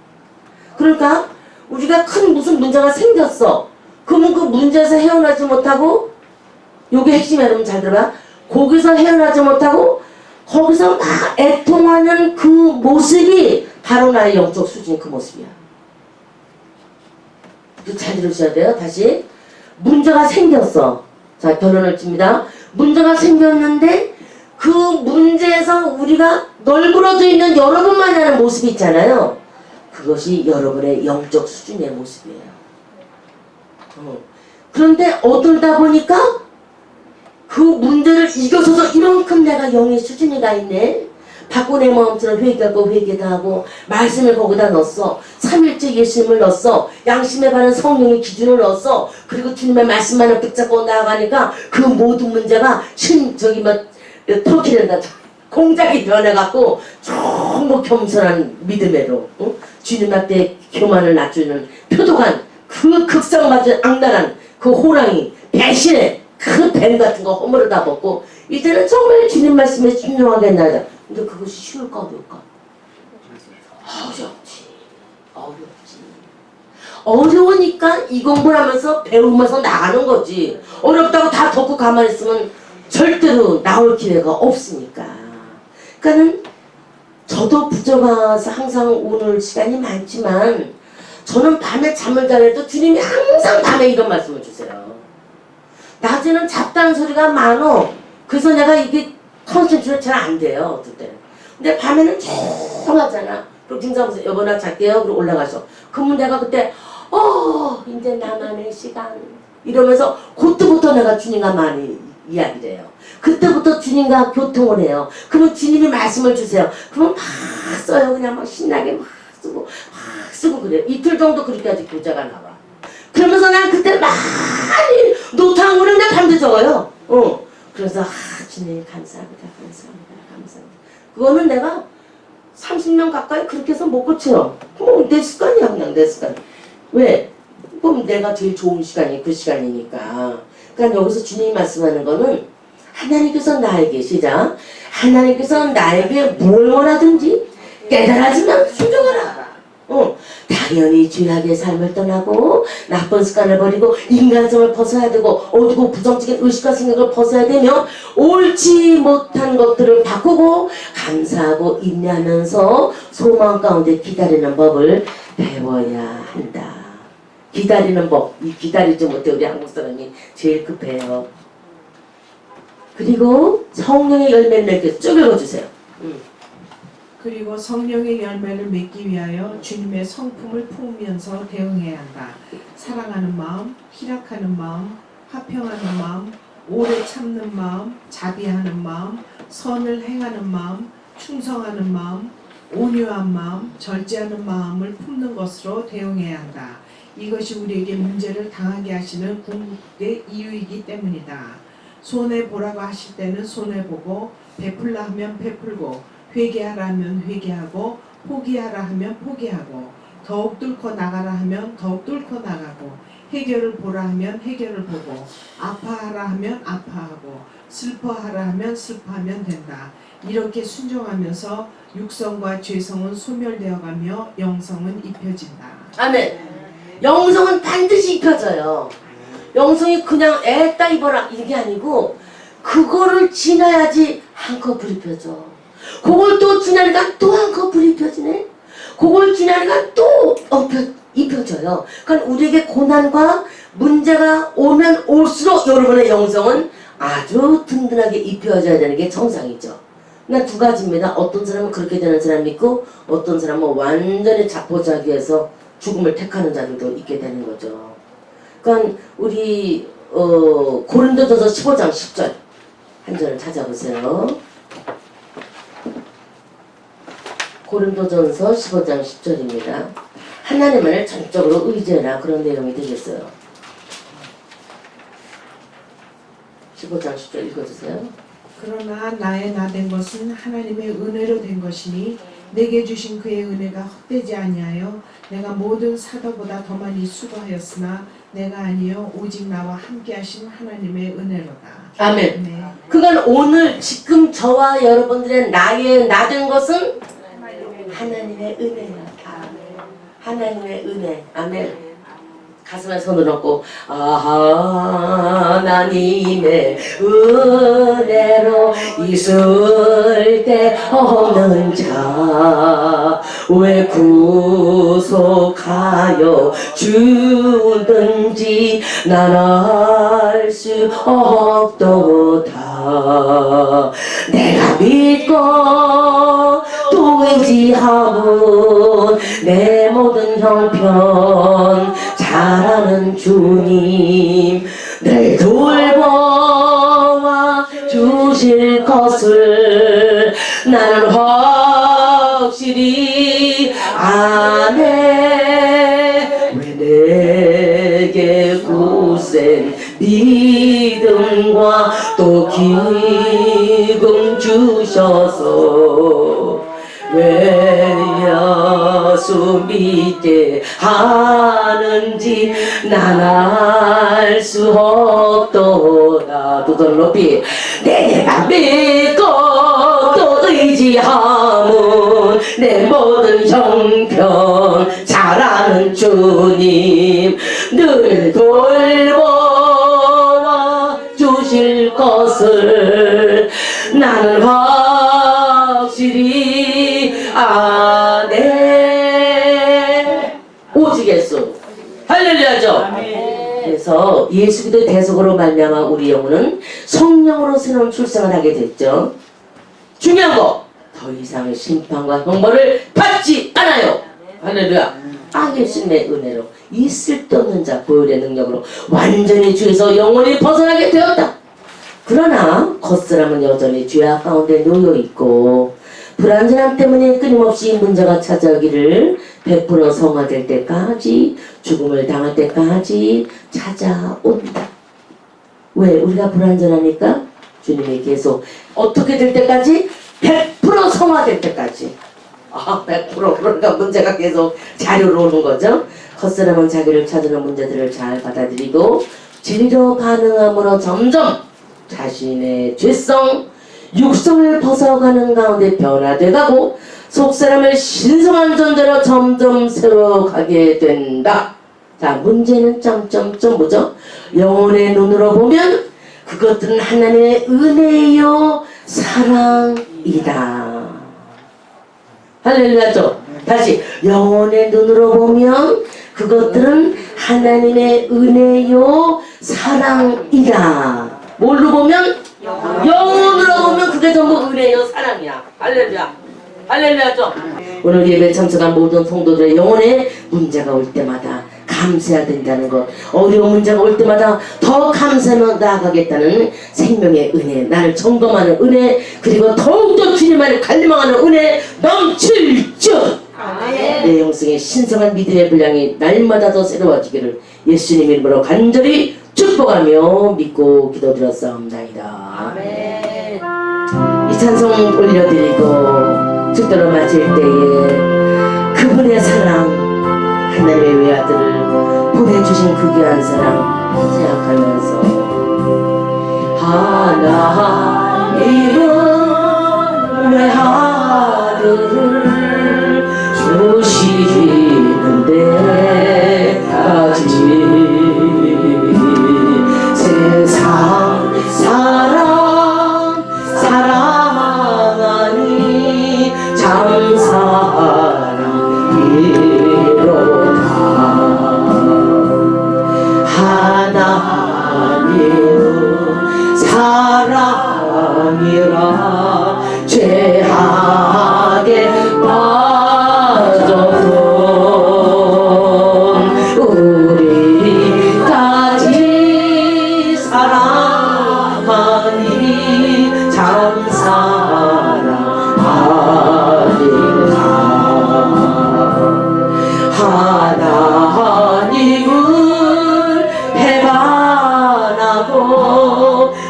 그러니까 우리가 큰 무슨 문제가 생겼어. 그러면 그 문제에서 헤어나지 못하고, 요게 핵심이야. 여러분 잘 들어봐. 거기서 헤어나지 못하고 거기서 막 애통하는 그 모습이 바로 나의 영적 수준이 그 모습이야. 잘 들으셔야 돼요. 다시. 문제가 생겼어. 자, 결론을 칩니다. 문제가 생겼는데 그 문제에서 우리가 널브러져 있는 여러분만이 하는 모습이 있잖아요. 그것이 여러분의 영적 수준의 모습이에요. 그런데 어떨다 보니까 그 문제를 이겨서서 이만큼 내가 영의 수준이 가 있네. 받고 내 마음처럼 회개하고 회개도 하고 말씀을 거기다 넣었어. 3일째 예수님을 넣었어. 양심에 바른 성령의 기준을 넣었어. 그리고 주님의 말씀만을 붙잡고 나아가니까 그 모든 문제가 터키랜다. 공작이 변해갖고 정말 겸손한 믿음으로, 주님 앞에 교만을 낮추는 표독한 그 극성맞은 악랄한 그 호랑이 배신의 그 뱀 같은 거 허물을 다 벗고 이제는 정말 주님 말씀에 순종하게 나다. 근데 그것이 쉬울까 어려울까? 어렵지. 어려우니까 이 공부를 하면서 배우면서 나가는 거지. 어렵다고 다 덮고 가만히 있으면 절대로 나올 기회가 없으니까. 그러니까는 저도 부족해서 항상 오늘 시간이 많지만 저는 밤에 잠을 자려도 주님이 항상 밤에 이런 말씀을 주세요. 낮에는 잡다한 소리가 많어. 그래서 내가 이게 컨센트가 잘 안 돼요. 어떨 때는. 근데 밤에는 조용하잖아. 그리고 등산하면서 여보 나 잘게요. 그리고 올라가서. 그러면 내가 그때 이제 나만의 시간 이러면서 그때부터 내가 주님과 많이 이야기를 해요. 그때부터 주님과 교통을 해요. 그러면 주님이 말씀을 주세요. 그러면 막 써요. 그냥 막 신나게 막 쓰고 그래요. 이틀 정도 그렇게 하지 교자가 나와. 그러면서 난 그때 많이 노트하고 그냥 밤새 적어요. 그래서 주님 감사합니다. 그거는 내가 30년 가까이 그렇게 해서 못 고쳐요. 내 습관이야. 그냥 내 습관. 왜? 그럼 내가 제일 좋은 시간이 그 시간이니까. 그러니까 여기서 주님이 말씀하는 거는 하나님께서 나에게 시작. 하나님께서 나에게 뭘 원하든지 깨달아지면 순종하라. 당연히 죄악의 삶을 떠나고 나쁜 습관을 버리고 인간성을 벗어야 되고 어두고 부정적인 의식과 생각을 벗어야 되며 옳지 못한 것들을 바꾸고 감사하고 인내하면서 소망 가운데 기다리는 법을 배워야 한다. 기다리는 법, 이 기다리지 못해 우리 한국 사람이 제일 급해요. 그리고 성령의 열매를 맺게 쭉 읽어주세요. 그리고 성령의 열매를 맺기 위하여 주님의 성품을 품으면서 대응해야 한다. 사랑하는 마음, 희락하는 마음, 화평하는 마음, 오래 참는 마음, 자비하는 마음, 선을 행하는 마음, 충성하는 마음, 온유한 마음, 절제하는 마음을 품는 것으로 대응해야 한다. 이것이 우리에게 문제를 당하게 하시는 궁극의 이유이기 때문이다. 손해보라고 하실 때는 손해보고, 베풀라 하면 베풀고, 회개하라 하면 회개하고, 포기하라 하면 포기하고, 더욱 뚫고 나가라 하면 더욱 뚫고 나가고, 해결을 보라 하면 해결을 보고, 아파하라 하면 아파하고, 슬퍼하라 하면 슬퍼하면 된다. 이렇게 순종하면서 육성과 죄성은 소멸되어가며 영성은 입혀진다. 아멘. 영성은 반드시 입혀져요. 영성이 그냥 애따 입어라 이게 아니고 그거를 지나야지 한꺼풀 입혀져. 그걸 또 지나니까 또 한 커플 입혀지네. 그걸 지나니까 또 입혀져요. 그러니까 우리에게 고난과 문제가 오면 올수록 여러분의 영성은 아주 든든하게 입혀져야 되는 게 정상이죠. 그냥 두 가지입니다. 어떤 사람은 그렇게 되는 사람이 있고 어떤 사람은 완전히 자포자기해서 죽음을 택하는 자들도 있게 되는 거죠. 그러니까 우리 고린도전서 15장 10절 한 절을 찾아보세요. 고린도전서 15장 10절입니다. 하나님을 전적으로 의지해라, 그런 내용이 되겠어요. 15장 10절 읽어주세요. 그러나 나의 나 된 것은 하나님의 은혜로 된 것이니 내게 주신 그의 은혜가 헛되지 아니하여 내가 모든 사도보다 더 많이 수고하였으나 내가 아니요 오직 나와 함께 하신 하나님의 은혜로다. 아멘. 네. 그건 오늘 지금 저와 여러분들의 나의 나 된 것은 하나님의 은혜였다. 하나님의 은혜. 아멘. 가슴에 손을 얹고 하나님의 은혜로 있을 때 없는 자 왜 구속하여 주든지 난 알 수 없도다. 내가 믿고 또 의지하면 내 모든 형편 잘하는 주님 늘 돌보아 주실 것을 나는 확실히 아네. 왜 내게 굳센 믿음과 또 기쁨 주셔서 왜 예수 믿게 하는지 난 알 수 없도다. 두 손을 높이 내가 믿고 또 의지하면 내 모든 형편 잘하는 주님 늘 돌보아 주실 것을 나는 확실히 아네. 오직 예수. 할렐루야죠. 그래서 예수 그리스도의 대속으로 말미암아 우리 영혼은 성령으로 새로운 출생을 하게 됐죠. 중요한 거, 더 이상의 심판과 형벌을 받지 않아요. 할렐루야. 예수님의 은혜로 이 쓸데없는 자 보혈의 능력으로 완전히 주에서 영원히 벗어나게 되었다. 그러나 겉사람은 여전히 죄악 가운데 놓여있고 불완전함 때문에 끊임없이 문제가 찾아오기를 100% 성화될 때까지, 죽음을 당할 때까지 찾아온다. 왜? 우리가 불완전하니까 주님이 계속 어떻게 될 때까지? 100% 성화될 때까지. 100% 그러니까 문제가 계속 자료로 오는 거죠. 겉사람은 자기를 찾는 문제들을 잘 받아들이고 진리로 반응함으로 점점 자신의 죄성, 육성을 벗어가는 가운데 변화돼가고 속사람을 신성한 존재로 점점 세워가게 된다. 자, 문제는 점점점 뭐죠? 영혼의 눈으로 보면 그것들은 하나님의 은혜요 사랑이다. 할렐루야죠. 다시 영혼의 눈으로 보면 그것들은 하나님의 은혜요 사랑이다. 뭘로 보면? 영혼으로 보면 그게 전부 은혜요 사랑이야. 할렐루야. 할렐루야죠. 오늘 예배 참석한 모든 성도들의 영혼에 문제가 올 때마다 감사해야 된다는 것, 어려운 문제가 올 때마다 더 감사하며 나아가겠다는 생명의 은혜, 나를 점검하는 은혜, 그리고 더욱더 주님만을 갈망하는 은혜 넘칠 줄. 내 영성의 신성한 믿음의 분량이 날마다 더 새로워지기를 예수님 이름으로 간절히 축복하며 믿고 기도드렸사옵나이다. 아멘. 이 찬송 올려드리고 축도로 마칠 때에 그분의 사랑, 하나님의 외아들을 보내주신 그 귀한 사랑 생각하면서 하나님은 외아들을 주시는 데까지 세상 사랑하니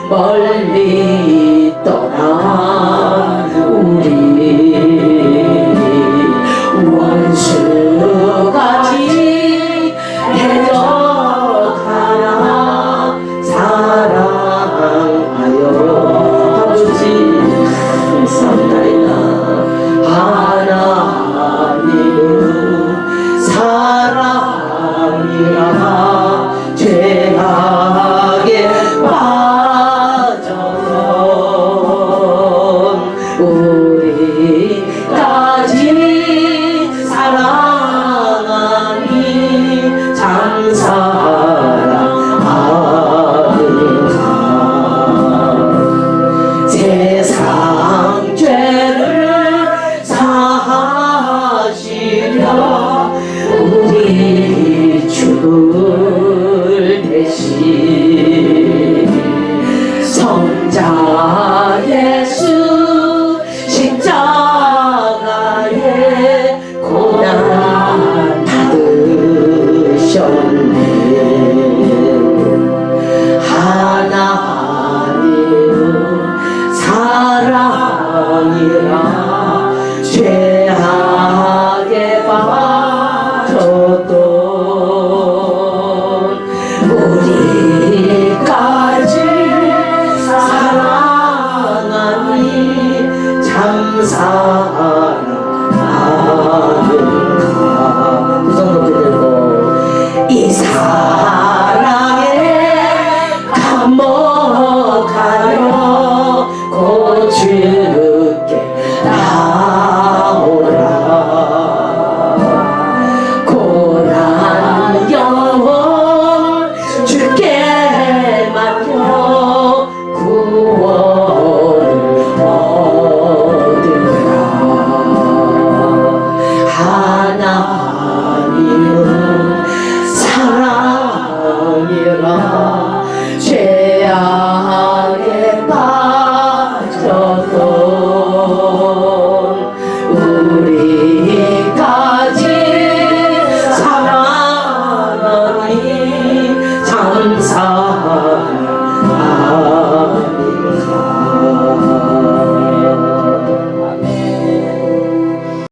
멀리